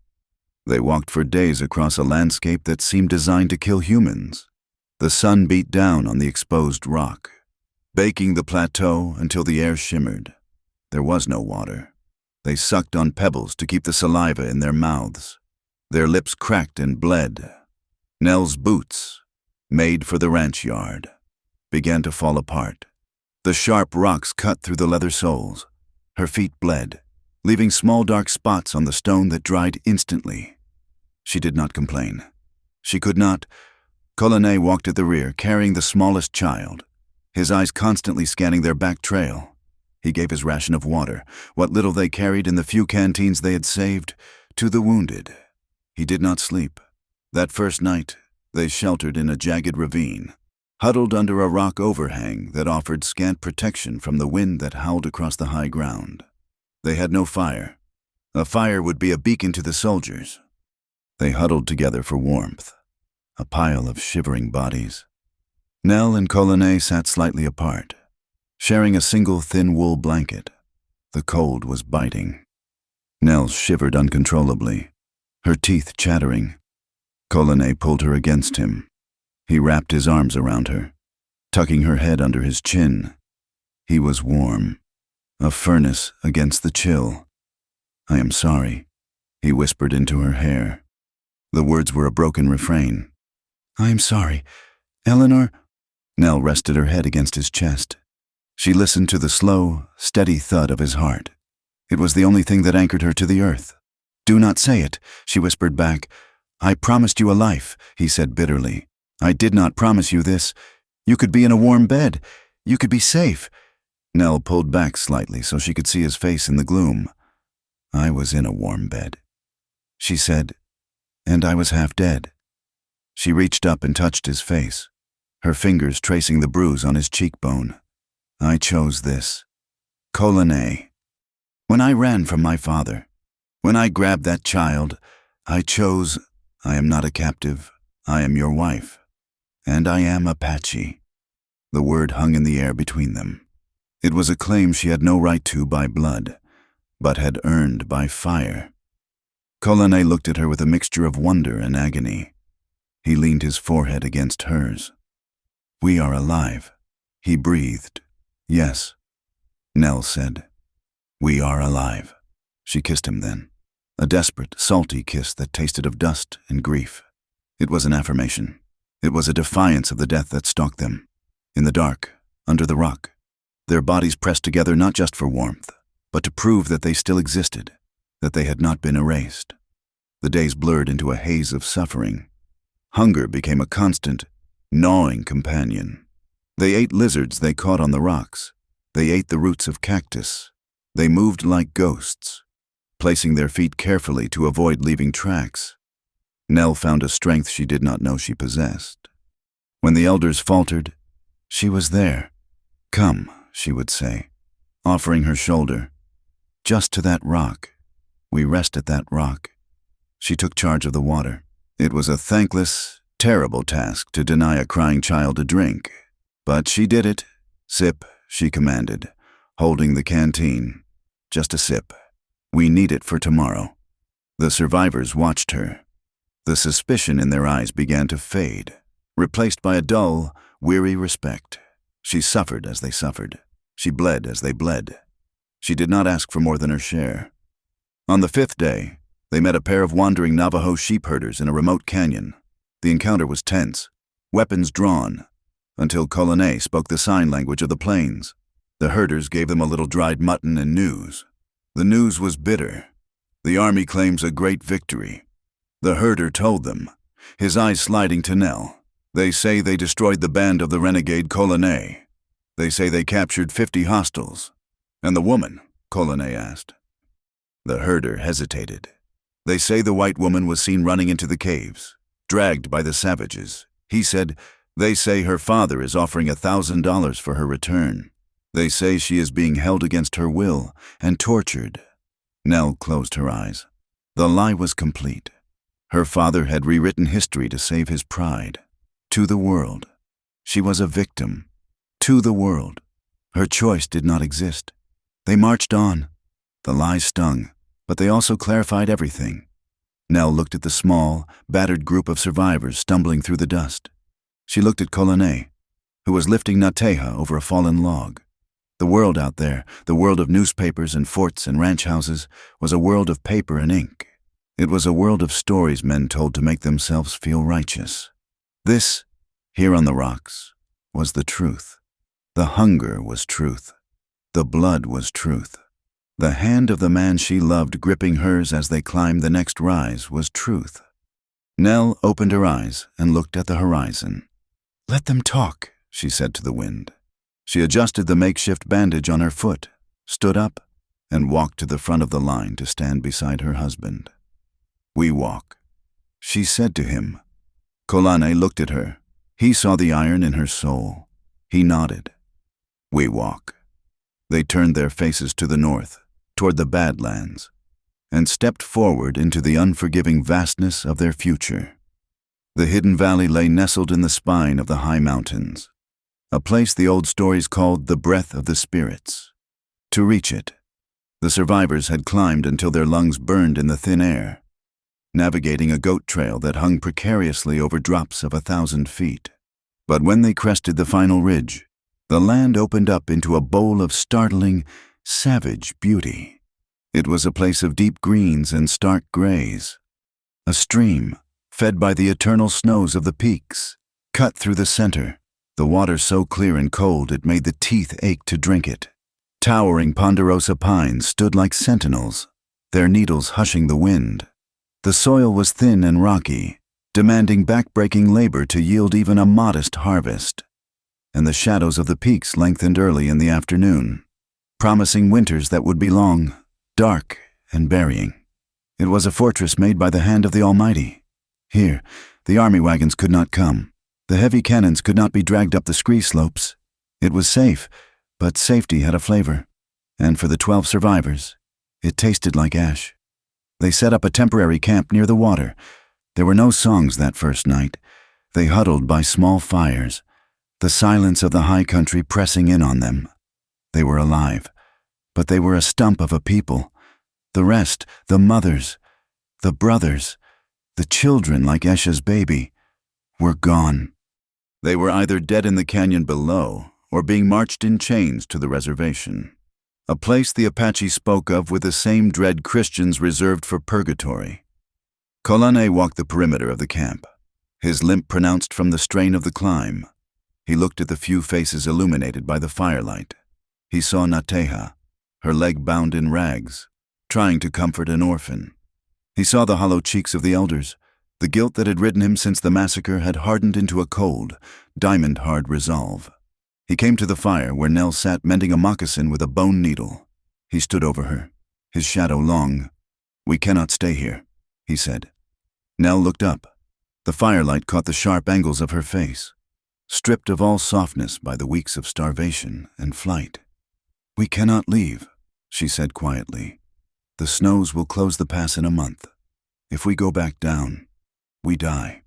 They walked for days across a landscape that seemed designed to kill humans. The sun beat down on the exposed rock, baking the plateau until the air shimmered. There was no water. They sucked on pebbles to keep the saliva in their mouths. Their lips cracked and bled. Nell's boots, made for the ranch yard, began to fall apart. The sharp rocks cut through the leather soles. Her feet bled, leaving small dark spots on the stone that dried instantly. She did not complain. She could not. Colonel walked at the rear, carrying the smallest child, his eyes constantly scanning their back trail. He gave his ration of water, what little they carried in the few canteens they had saved, to the wounded. He did not sleep. That first night, they sheltered in a jagged ravine, huddled under a rock overhang that offered scant protection from the wind that howled across the high ground. They had no fire. A fire would be a beacon to the soldiers. They huddled together for warmth, a pile of shivering bodies. Nell and Colonel sat slightly apart, sharing a single thin wool blanket. The cold was biting. Nell shivered uncontrollably, her teeth chattering. Colonel pulled her against him. He wrapped his arms around her, tucking her head under his chin. He was warm, a furnace against the chill. "I am sorry," he whispered into her hair. The words were a broken refrain. "I am sorry. Eleanor—" Nell rested her head against his chest. She listened to the slow, steady thud of his heart. It was the only thing that anchored her to the earth. "Do not say it," she whispered back. "I promised you a life," he said bitterly. "I did not promise you this. You could be in a warm bed. You could be safe." Nell pulled back slightly so she could see his face in the gloom. "I was in a warm bed," she said, "and I was half dead." She reached up and touched his face, her fingers tracing the bruise on his cheekbone. "I chose this. Colonel. When I ran from my father, when I grabbed that child, I chose, I am not a captive, I am your wife, and I am Apache." The word hung in the air between them. It was a claim she had no right to by blood, but had earned by fire. Colonel looked at her with a mixture of wonder and agony. He leaned his forehead against hers. "We are alive," he breathed. "Yes," Nell said. "We are alive." She kissed him then, a desperate, salty kiss that tasted of dust and grief. It was an affirmation. It was a defiance of the death that stalked them. In the dark, under the rock, their bodies pressed together not just for warmth, but to prove that they still existed, that they had not been erased. The days blurred into a haze of suffering. Hunger became a constant, gnawing companion. They ate lizards they caught on the rocks. They ate the roots of cactus. They moved like ghosts, placing their feet carefully to avoid leaving tracks. Nell found a strength she did not know she possessed. When the elders faltered, she was there. "Come," she would say, offering her shoulder. "Just to that rock. We rest at that rock." She took charge of the water. It was a thankless, terrible task to deny a crying child a drink, but she did it. "Sip," she commanded, holding the canteen. "Just a sip. We need it for tomorrow." The survivors watched her. The suspicion in their eyes began to fade, replaced by a dull, weary respect. She suffered as they suffered. She bled as they bled. She did not ask for more than her share. On the 5th day, they met a pair of wandering Navajo sheep herders in a remote canyon. The encounter was tense, weapons drawn, until Colonel spoke the sign language of the plains. The herders gave them a little dried mutton and news. The news was bitter. "The army claims a great victory," the herder told them, his eyes sliding to Nell. "They say they destroyed the band of the renegade Colonel. They say they captured 50 hostiles." "And the woman?" Colonel asked. The herder hesitated. "They say the white woman was seen running into the caves, dragged by the savages." He said, "They say her father is offering $1,000 for her return. They say she is being held against her will and tortured." Nell closed her eyes. The lie was complete. Her father had rewritten history to save his pride. To the world. She was a victim. To the world. Her choice did not exist. They marched on. The lies stung, but they also clarified everything. Nell looked at the small, battered group of survivors stumbling through the dust. She looked at Colonel, who was lifting Nateja over a fallen log. The world out there, the world of newspapers and forts and ranch houses, was a world of paper and ink. It was a world of stories men told to make themselves feel righteous. This, here on the rocks, was the truth. The hunger was truth. The blood was truth. The hand of the man she loved gripping hers as they climbed the next rise was truth. Nell opened her eyes and looked at the horizon. "Let them talk," she said to the wind. She adjusted the makeshift bandage on her foot, stood up, and walked to the front of the line to stand beside her husband. "We walk," she said to him. Kolane looked at her. He saw the iron in her soul. He nodded. "We walk." They turned their faces to the north, toward the Badlands, and stepped forward into the unforgiving vastness of their future. The hidden valley lay nestled in the spine of the high mountains, a place the old stories called the breath of the spirits. To reach it, the survivors had climbed until their lungs burned in the thin air, navigating a goat trail that hung precariously over drops of 1,000 feet. But when they crested the final ridge, the land opened up into a bowl of startling, savage beauty. It was a place of deep greens and stark grays. A stream, fed by the eternal snows of the peaks, cut through the center, the water so clear and cold it made the teeth ache to drink it. Towering ponderosa pines stood like sentinels, their needles hushing the wind. The soil was thin and rocky, demanding back-breaking labor to yield even a modest harvest. And the shadows of the peaks lengthened early in the afternoon, promising winters that would be long, dark, and burying. It was a fortress made by the hand of the Almighty. Here, the army wagons could not come. The heavy cannons could not be dragged up the scree slopes. It was safe, but safety had a flavor. And for the 12 survivors, it tasted like ash. They set up a temporary camp near the water. There were no songs that first night. They huddled by small fires, the silence of the high country pressing in on them. They were alive, but they were a stump of a people. The rest, the mothers, the brothers, the children like Esha's baby, were gone. They were either dead in the canyon below or being marched in chains to the reservation, a place the Apache spoke of with the same dread Christians reserved for purgatory. Kolane walked the perimeter of the camp, his limp pronounced from the strain of the climb. He looked at the few faces illuminated by the firelight. He saw Nateha, her leg bound in rags, trying to comfort an orphan. He saw the hollow cheeks of the elders. The guilt that had ridden him since the massacre had hardened into a cold, diamond-hard resolve. He came to the fire where Nell sat mending a moccasin with a bone needle. He stood over her, his shadow long. "We cannot stay here," he said. Nell looked up. The firelight caught the sharp angles of her face, stripped of all softness by the weeks of starvation and flight. "We cannot leave," she said quietly. "The snows will close the pass in a month. If we go back down, we die.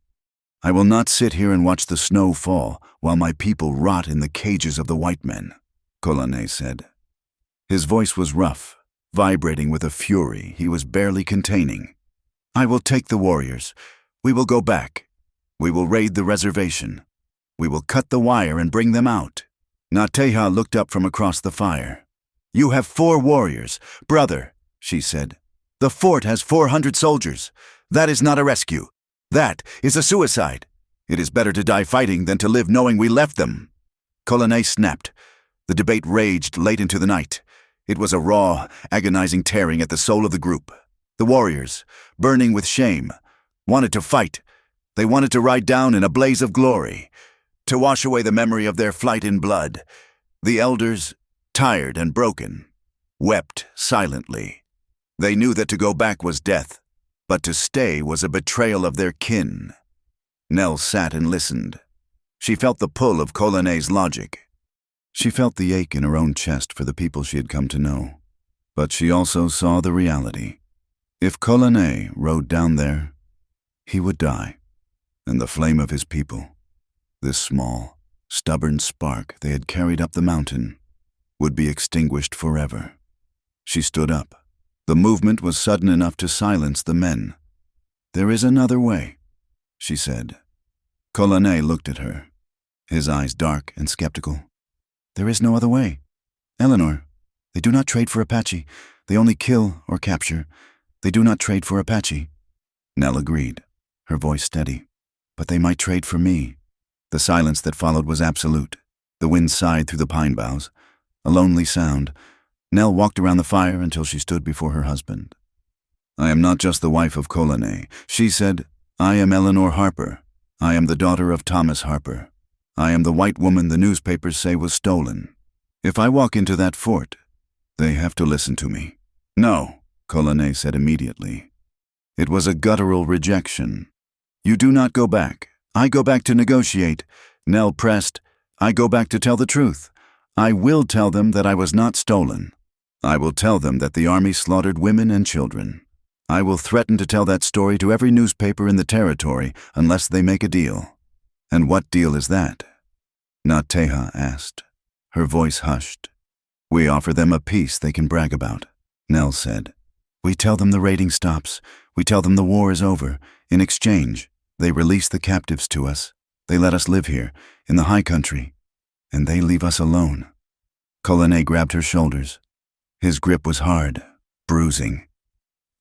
I will not sit here and watch the snow fall while my people rot in the cages of the white men," Kolane said. His voice was rough, vibrating with a fury he was barely containing. "I will take the warriors. We will go back. We will raid the reservation. We will cut the wire and bring them out." Nateha looked up from across the fire. "You have 4 warriors. Brother," she said. "The fort has 400 soldiers. That is not a rescue. That is a suicide. It is better to die fighting than to live knowing we left them." Kolane snapped. The debate raged late into the night. It was a raw, agonizing tearing at the soul of the group. The warriors, burning with shame, wanted to fight. They wanted to ride down in a blaze of glory, to wash away the memory of their flight in blood. The elders, tired and broken, wept silently. They knew that to go back was death, but to stay was a betrayal of their kin. Nell sat and listened. She felt the pull of Kolane's logic. She felt the ache in her own chest for the people she had come to know. But she also saw the reality. If Kolane rode down there, he would die, and the flame of his people, this small, stubborn spark they had carried up the mountain, would be extinguished forever. She stood up. The movement was sudden enough to silence the men. "There is another way," she said. Kolane looked at her, his eyes dark and skeptical. "There is no other way." Eleanor, they do not trade for Apache. They only kill or capture. They do not trade for Apache. Nell agreed, her voice steady. But they might trade for me. The silence that followed was absolute. The wind sighed through the pine boughs. A lonely sound. Nell walked around the fire until she stood before her husband. I am not just the wife of Colonel, she said. I am Eleanor Harper. I am the daughter of Thomas Harper. I am the white woman the newspapers say was stolen. If I walk into that fort, they have to listen to me. No, Colonel said immediately. It was a guttural rejection. You do not go back. I go back to negotiate. Nell pressed. I go back to tell the truth. I will tell them that I was not stolen. I will tell them that the army slaughtered women and children. I will threaten to tell that story to every newspaper in the territory unless they make a deal. And what deal is that? Nateha asked. Her voice hushed. We offer them a peace they can brag about, Nell said. We tell them the raiding stops. We tell them the war is over. In exchange, they release the captives to us. They let us live here, in the high country, and they leave us alone. Colonel grabbed her shoulders. His grip was hard, bruising.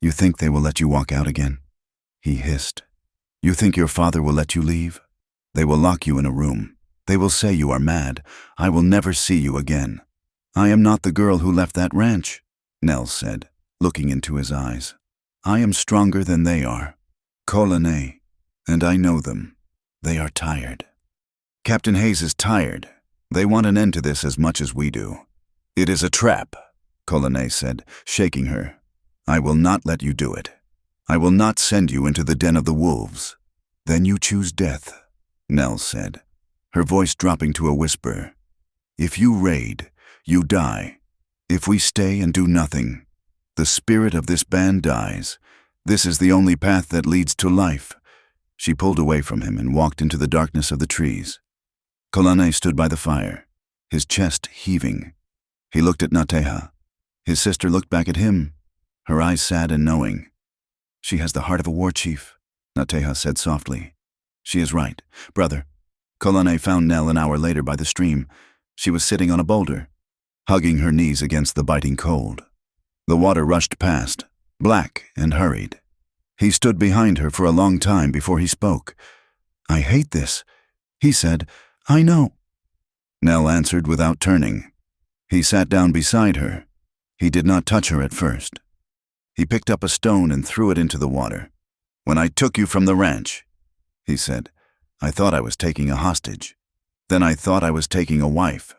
You think they will let you walk out again? He hissed. You think your father will let you leave? They will lock you in a room. They will say you are mad. I will never see you again. I am not the girl who left that ranch, Nell said, looking into his eyes. I am stronger than they are. Colonel, and I know them. They are tired. Captain Hayes is tired. They want an end to this as much as we do. It is a trap, Colonel said, shaking her. I will not let you do it. I will not send you into the den of the wolves. Then you choose death, Nell said, her voice dropping to a whisper. If you raid, you die. If we stay and do nothing, the spirit of this band dies. This is the only path that leads to life. She pulled away from him and walked into the darkness of the trees. Colonel stood by the fire, his chest heaving. He looked at Nateha. His sister looked back at him, her eyes sad and knowing. She has the heart of a war chief, Nateha said softly. She is right, brother. Colonel found Nell an hour later by the stream. She was sitting on a boulder, hugging her knees against the biting cold. The water rushed past, black and hurried. He stood behind her for a long time before he spoke. I hate this, he said. I know. Nell answered without turning. He sat down beside her. He did not touch her at first. He picked up a stone and threw it into the water. When I took you from the ranch, he said, I thought I was taking a hostage. Then I thought I was taking a wife.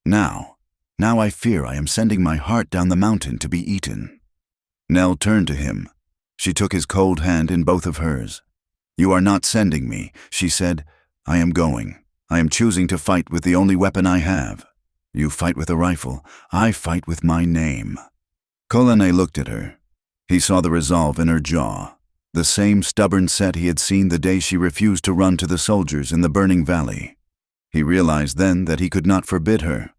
Now I fear I am sending my heart down the mountain to be eaten. Nell turned to him. She took his cold hand in both of hers. You are not sending me, she said. I am going. I am choosing to fight with the only weapon I have. You fight with a rifle. I fight with my name. Colonel looked at her. He saw the resolve in her jaw, the same stubborn set he had seen the day she refused to run to the soldiers in the burning valley. He realized then that he could not forbid her.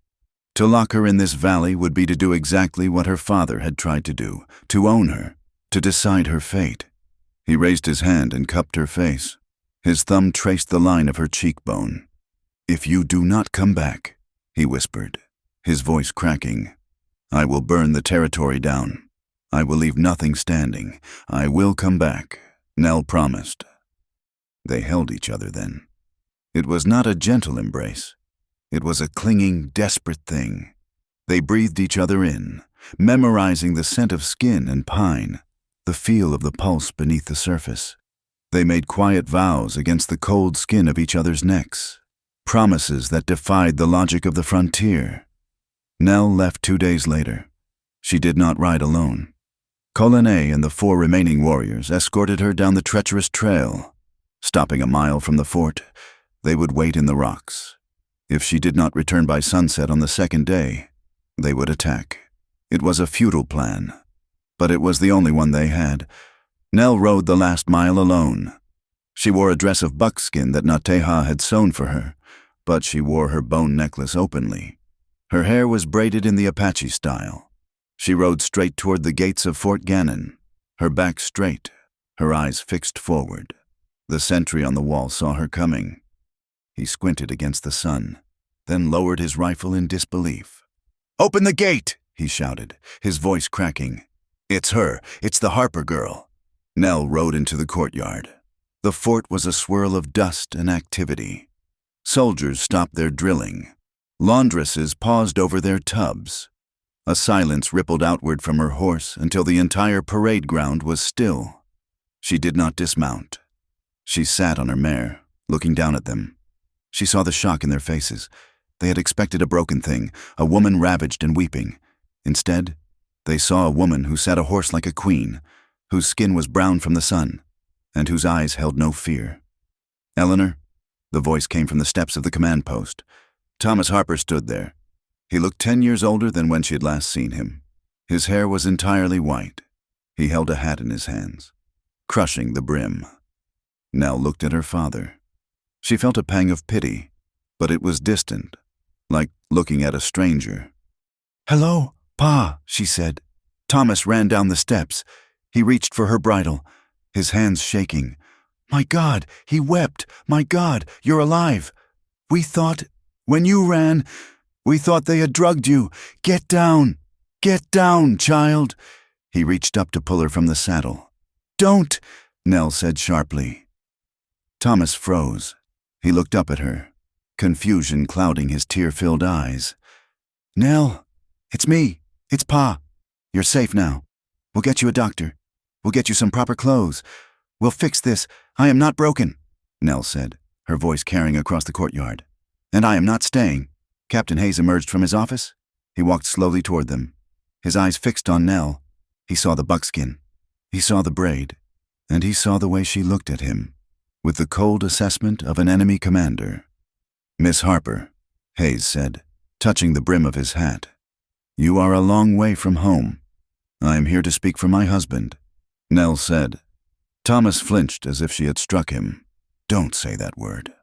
To lock her in this valley would be to do exactly what her father had tried to do, to own her, to decide her fate. He raised his hand and cupped her face. His thumb traced the line of her cheekbone. If you do not come back, he whispered, his voice cracking, I will burn the territory down. I will leave nothing standing. I will come back, Nell promised. They held each other then. It was not a gentle embrace. It was a clinging, desperate thing. They breathed each other in, memorizing the scent of skin and pine, the feel of the pulse beneath the surface. They made quiet vows against the cold skin of each other's necks, promises that defied the logic of the frontier. Nell left 2 days later. She did not ride alone. Colonel and the 4 remaining warriors escorted her down the treacherous trail. Stopping a mile from the fort, they would wait in the rocks. If she did not return by sunset on the second day, they would attack. It was a futile plan, but it was the only one they had. Nell rode the last mile alone. She wore a dress of buckskin that Nateha had sewn for her, but she wore her bone necklace openly. Her hair was braided in the Apache style. She rode straight toward the gates of Fort Gannon, her back straight, her eyes fixed forward. The sentry on the wall saw her coming. He squinted against the sun, then lowered his rifle in disbelief. "Open the gate!" he shouted, his voice cracking. "It's her. It's the Harper girl." Nell rode into the courtyard. The fort was a swirl of dust and activity. Soldiers stopped their drilling. Laundresses paused over their tubs. A silence rippled outward from her horse until the entire parade ground was still. She did not dismount. She sat on her mare, looking down at them. She saw the shock in their faces. They had expected a broken thing, a woman ravaged and weeping. Instead, they saw a woman who sat a horse like a queen, whose skin was brown from the sun, and whose eyes held no fear. "Eleanor?" The voice came from the steps of the command post. Thomas Harper stood there. He looked 10 years older than when she had last seen him. His hair was entirely white. He held a hat in his hands, crushing the brim. Nell looked at her father. She felt a pang of pity, but it was distant, like looking at a stranger. "Hello, Pa," she said. Thomas ran down the steps. He reached for her bridle, his hands shaking. "My God," he wept. "My God, you're alive. When you ran, we thought they had drugged you. Get down. Get down, child." He reached up to pull her from the saddle. "Don't," Nell said sharply. Thomas froze. He looked up at her, confusion clouding his tear-filled eyes. "Nell, it's me. It's Pa. You're safe now. We'll get you a doctor. We'll get you some proper clothes. We'll fix this. I am not broken," Nell said, her voice carrying across the courtyard. "And I am not staying." Captain Hayes emerged from his office. He walked slowly toward them, his eyes fixed on Nell. He saw the buckskin. He saw the braid. And he saw the way she looked at him, with the cold assessment of an enemy commander. "Miss Harper," Hayes said, touching the brim of his hat, "you are a long way from home. I am here to speak for my husband," Nell said. Thomas flinched as if she had struck him. "Don't say that word."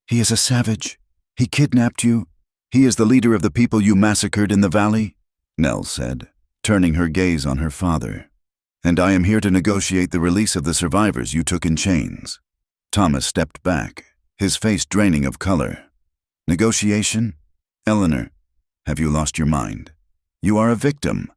"He is a savage. He kidnapped you." "He is the leader of the people you massacred in the valley," Nell said, turning her gaze on her father. "And I am here to negotiate the release of the survivors you took in chains." Thomas stepped back, his face draining of color. "Negotiation? Eleanor, have you lost your mind? You are a victim.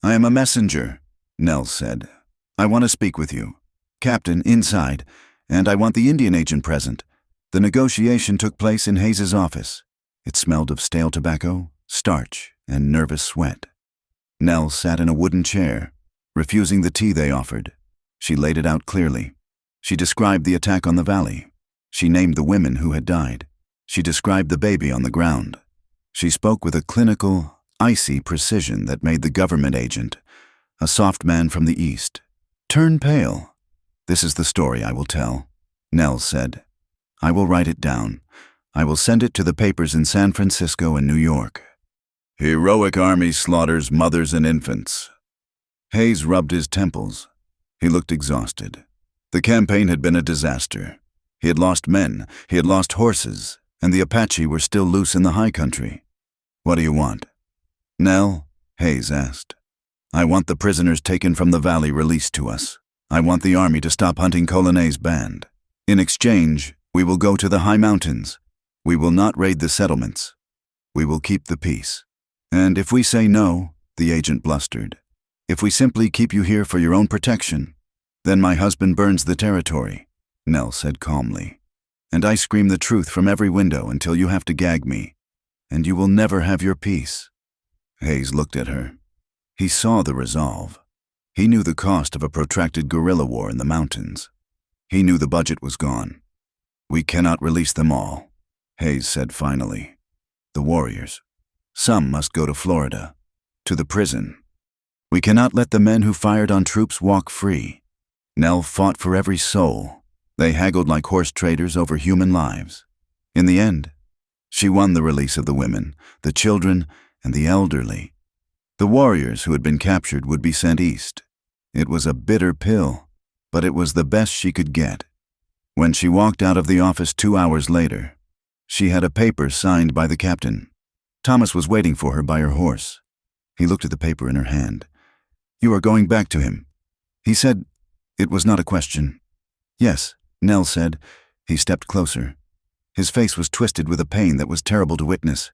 I am a messenger," Nell said. "I want to speak with you. Captain, inside, and I want the Indian agent present." The negotiation took place in Hayes's office. It smelled of stale tobacco, starch, and nervous sweat. Nell sat in a wooden chair, refusing the tea they offered. She laid it out clearly. She described the attack on the valley. She named the women who had died. She described the baby on the ground. She spoke with a clinical, icy precision that made the government agent, a soft man from the East, turn pale. "This is the story I will tell," Nell said. "I will write it down. I will send it to the papers in San Francisco and New York. Heroic army slaughters mothers and infants." Hayes rubbed his temples. He looked exhausted. The campaign had been a disaster. He had lost men, he had lost horses, and the Apache were still loose in the high country. "What do you want?" "Nell," Hayes asked. "I want the prisoners taken from the valley released to us. I want the army to stop hunting Colonet's band. In exchange, we will go to the high mountains. We will not raid the settlements. We will keep the peace. And if we say no," the agent blustered, "if we simply keep you here for your own protection, then my husband burns the territory," Nell said calmly. "And I scream the truth from every window until you have to gag me, and you will never have your peace." Hayes looked at her. He saw the resolve. He knew the cost of a protracted guerrilla war in the mountains. He knew the budget was gone. "We cannot release them all," Hayes said finally. "The warriors. Some must go to Florida, to the prison. We cannot let the men who fired on troops walk free." Nell fought for every soul. They haggled like horse traders over human lives. In the end, she won the release of the women, the children, and the elderly. The warriors who had been captured would be sent east. It was a bitter pill, but it was the best she could get. When she walked out of the office 2 hours later, she had a paper signed by the captain. Thomas was waiting for her by her horse. He looked at the paper in her hand. "You are going back to him," he said. It was not a question. "Yes," Nell said. He stepped closer. His face was twisted with a pain that was terrible to witness.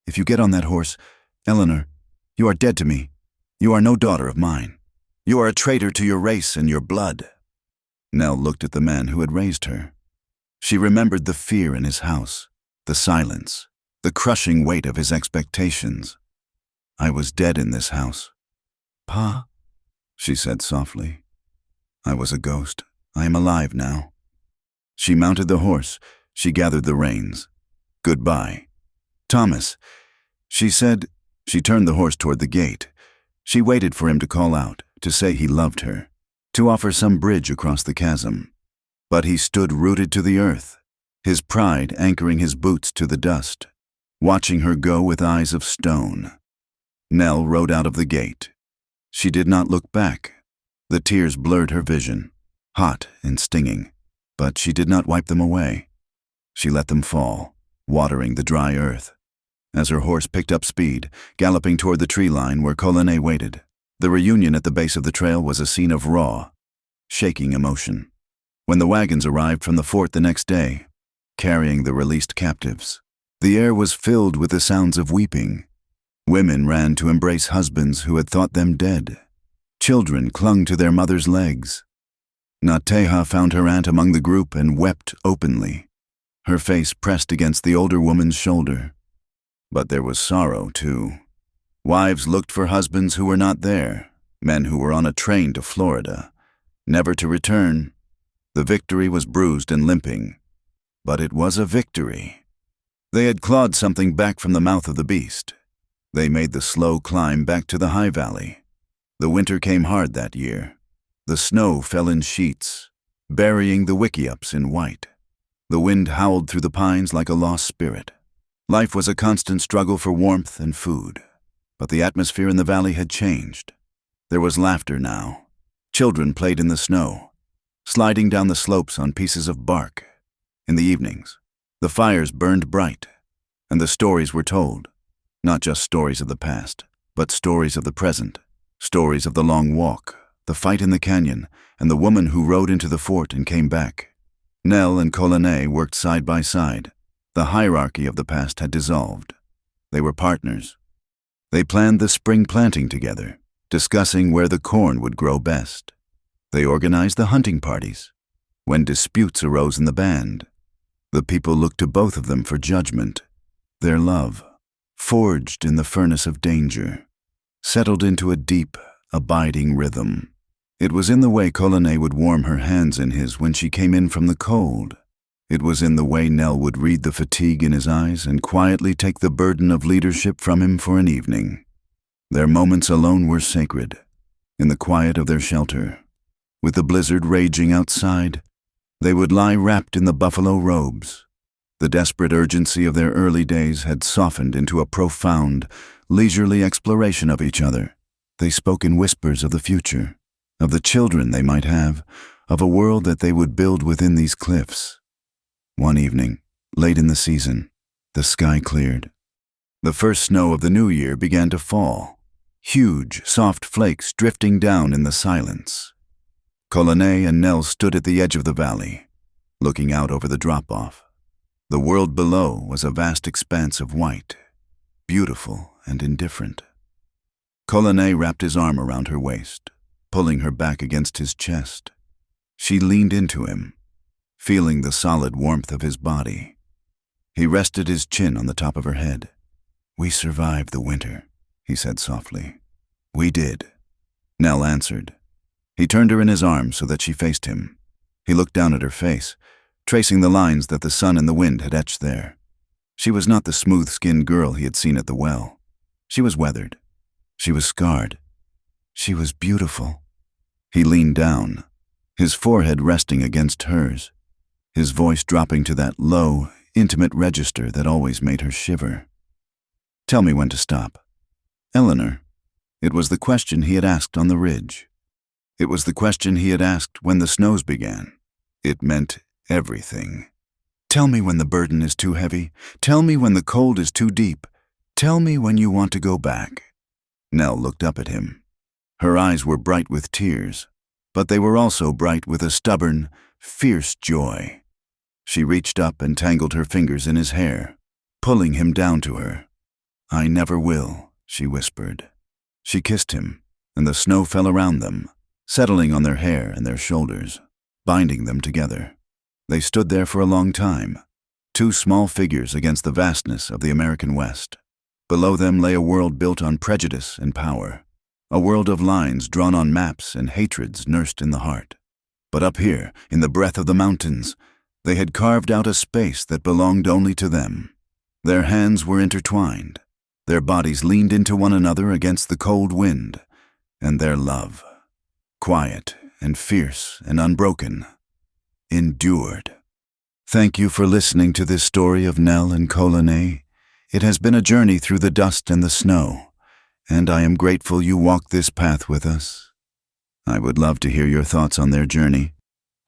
"If you get on that horse, Eleanor, you are dead to me. You are no daughter of mine. You are a traitor to your race and your blood." Nell looked at the man who had raised her. She remembered the fear in his house, the silence, the crushing weight of his expectations. "I was dead in this house." "Pa," she said softly. "I was a ghost. I am alive now." She mounted the horse. She gathered the reins. "Goodbye. Thomas," she said. She turned the horse toward the gate. She waited for him to call out, to say he loved her, to offer some bridge across the chasm. But he stood rooted to the earth, his pride anchoring his boots to the dust, watching her go with eyes of stone. Nell rode out of the gate. She did not look back. The tears blurred her vision, hot and stinging, but she did not wipe them away. She let them fall, watering the dry earth. As her horse picked up speed, galloping toward the tree line where Colonne waited, the reunion at the base of the trail was a scene of raw, shaking emotion. When the wagons arrived from the fort the next day, carrying the released captives, the air was filled with the sounds of weeping. Women ran to embrace husbands who had thought them dead. Children clung to their mother's legs. Nateha found her aunt among the group and wept openly, her face pressed against the older woman's shoulder. But there was sorrow, too. Wives looked for husbands who were not there, men who were on a train to Florida, never to return. The victory was bruised and limping, but it was a victory. They had clawed something back from the mouth of the beast. They made the slow climb back to the high valley. The winter came hard that year. The snow fell in sheets, burying the wickiups in white. The wind howled through the pines like a lost spirit. Life was a constant struggle for warmth and food, but the atmosphere in the valley had changed. There was laughter now. Children played in the snow, sliding down the slopes on pieces of bark. In the evenings, the fires burned bright, and the stories were told. Not just stories of the past, but stories of the present, stories of the long walk, the fight in the canyon, and the woman who rode into the fort and came back. Nell and Colonne worked side by side. The hierarchy of the past had dissolved. They were partners. They planned the spring planting together, discussing where the corn would grow best. They organized the hunting parties. When disputes arose in the band, the people looked to both of them for judgment. Their love, forged in the furnace of danger, settled into a deep, abiding rhythm. It was in the way Colonne would warm her hands in his when she came in from the cold. It was in the way Nell would read the fatigue in his eyes and quietly take the burden of leadership from him for an evening. Their moments alone were sacred, in the quiet of their shelter. With the blizzard raging outside, they would lie wrapped in the buffalo robes. The desperate urgency of their early days had softened into a profound, leisurely exploration of each other. They spoke in whispers of the future, of the children they might have, of a world that they would build within these cliffs. One evening, late in the season, the sky cleared. The first snow of the new year began to fall, huge, soft flakes drifting down in the silence. Colonne and Nell stood at the edge of the valley, looking out over the drop-off. The world below was a vast expanse of white, beautiful and indifferent. Colonne wrapped his arm around her waist, pulling her back against his chest. She leaned into him, feeling the solid warmth of his body. He rested his chin on the top of her head. "We survived the winter," he said softly. "We did," Nell answered. He turned her in his arms so that she faced him. He looked down at her face, tracing the lines that the sun and the wind had etched there. She was not the smooth-skinned girl he had seen at the well. She was weathered. She was scarred. She was beautiful. He leaned down, his forehead resting against hers, his voice dropping to that low, intimate register that always made her shiver. "Tell me when to stop." "Eleanor." It was the question he had asked on the ridge. It was the question he had asked when the snows began. It meant everything. "Tell me when the burden is too heavy. Tell me when the cold is too deep. Tell me when you want to go back." Nell looked up at him. Her eyes were bright with tears, but they were also bright with a stubborn, fierce joy. She reached up and tangled her fingers in his hair, pulling him down to her. "I never will," she whispered. She kissed him, and the snow fell around them, settling on their hair and their shoulders, binding them together. They stood there for a long time, two small figures against the vastness of the American West. Below them lay a world built on prejudice and power, a world of lines drawn on maps and hatreds nursed in the heart. But up here, in the breath of the mountains, they had carved out a space that belonged only to them. Their hands were intertwined, their bodies leaned into one another against the cold wind, and their love, quiet and fierce and unbroken, endured. Thank you for listening to this story of Nell and Colonne. It has been a journey through the dust and the snow, and I am grateful you walked this path with us. I would love to hear your thoughts on their journey.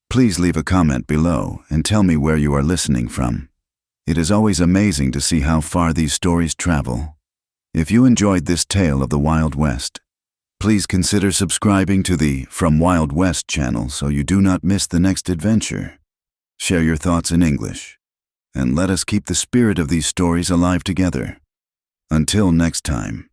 Please leave a comment below and tell me where you are listening from. It is always amazing to see how far these stories travel. If you enjoyed this tale of the Wild West, please consider subscribing to the From Wild West channel so you do not miss the next adventure. Share your thoughts in English, and let us keep the spirit of these stories alive together. Until next time.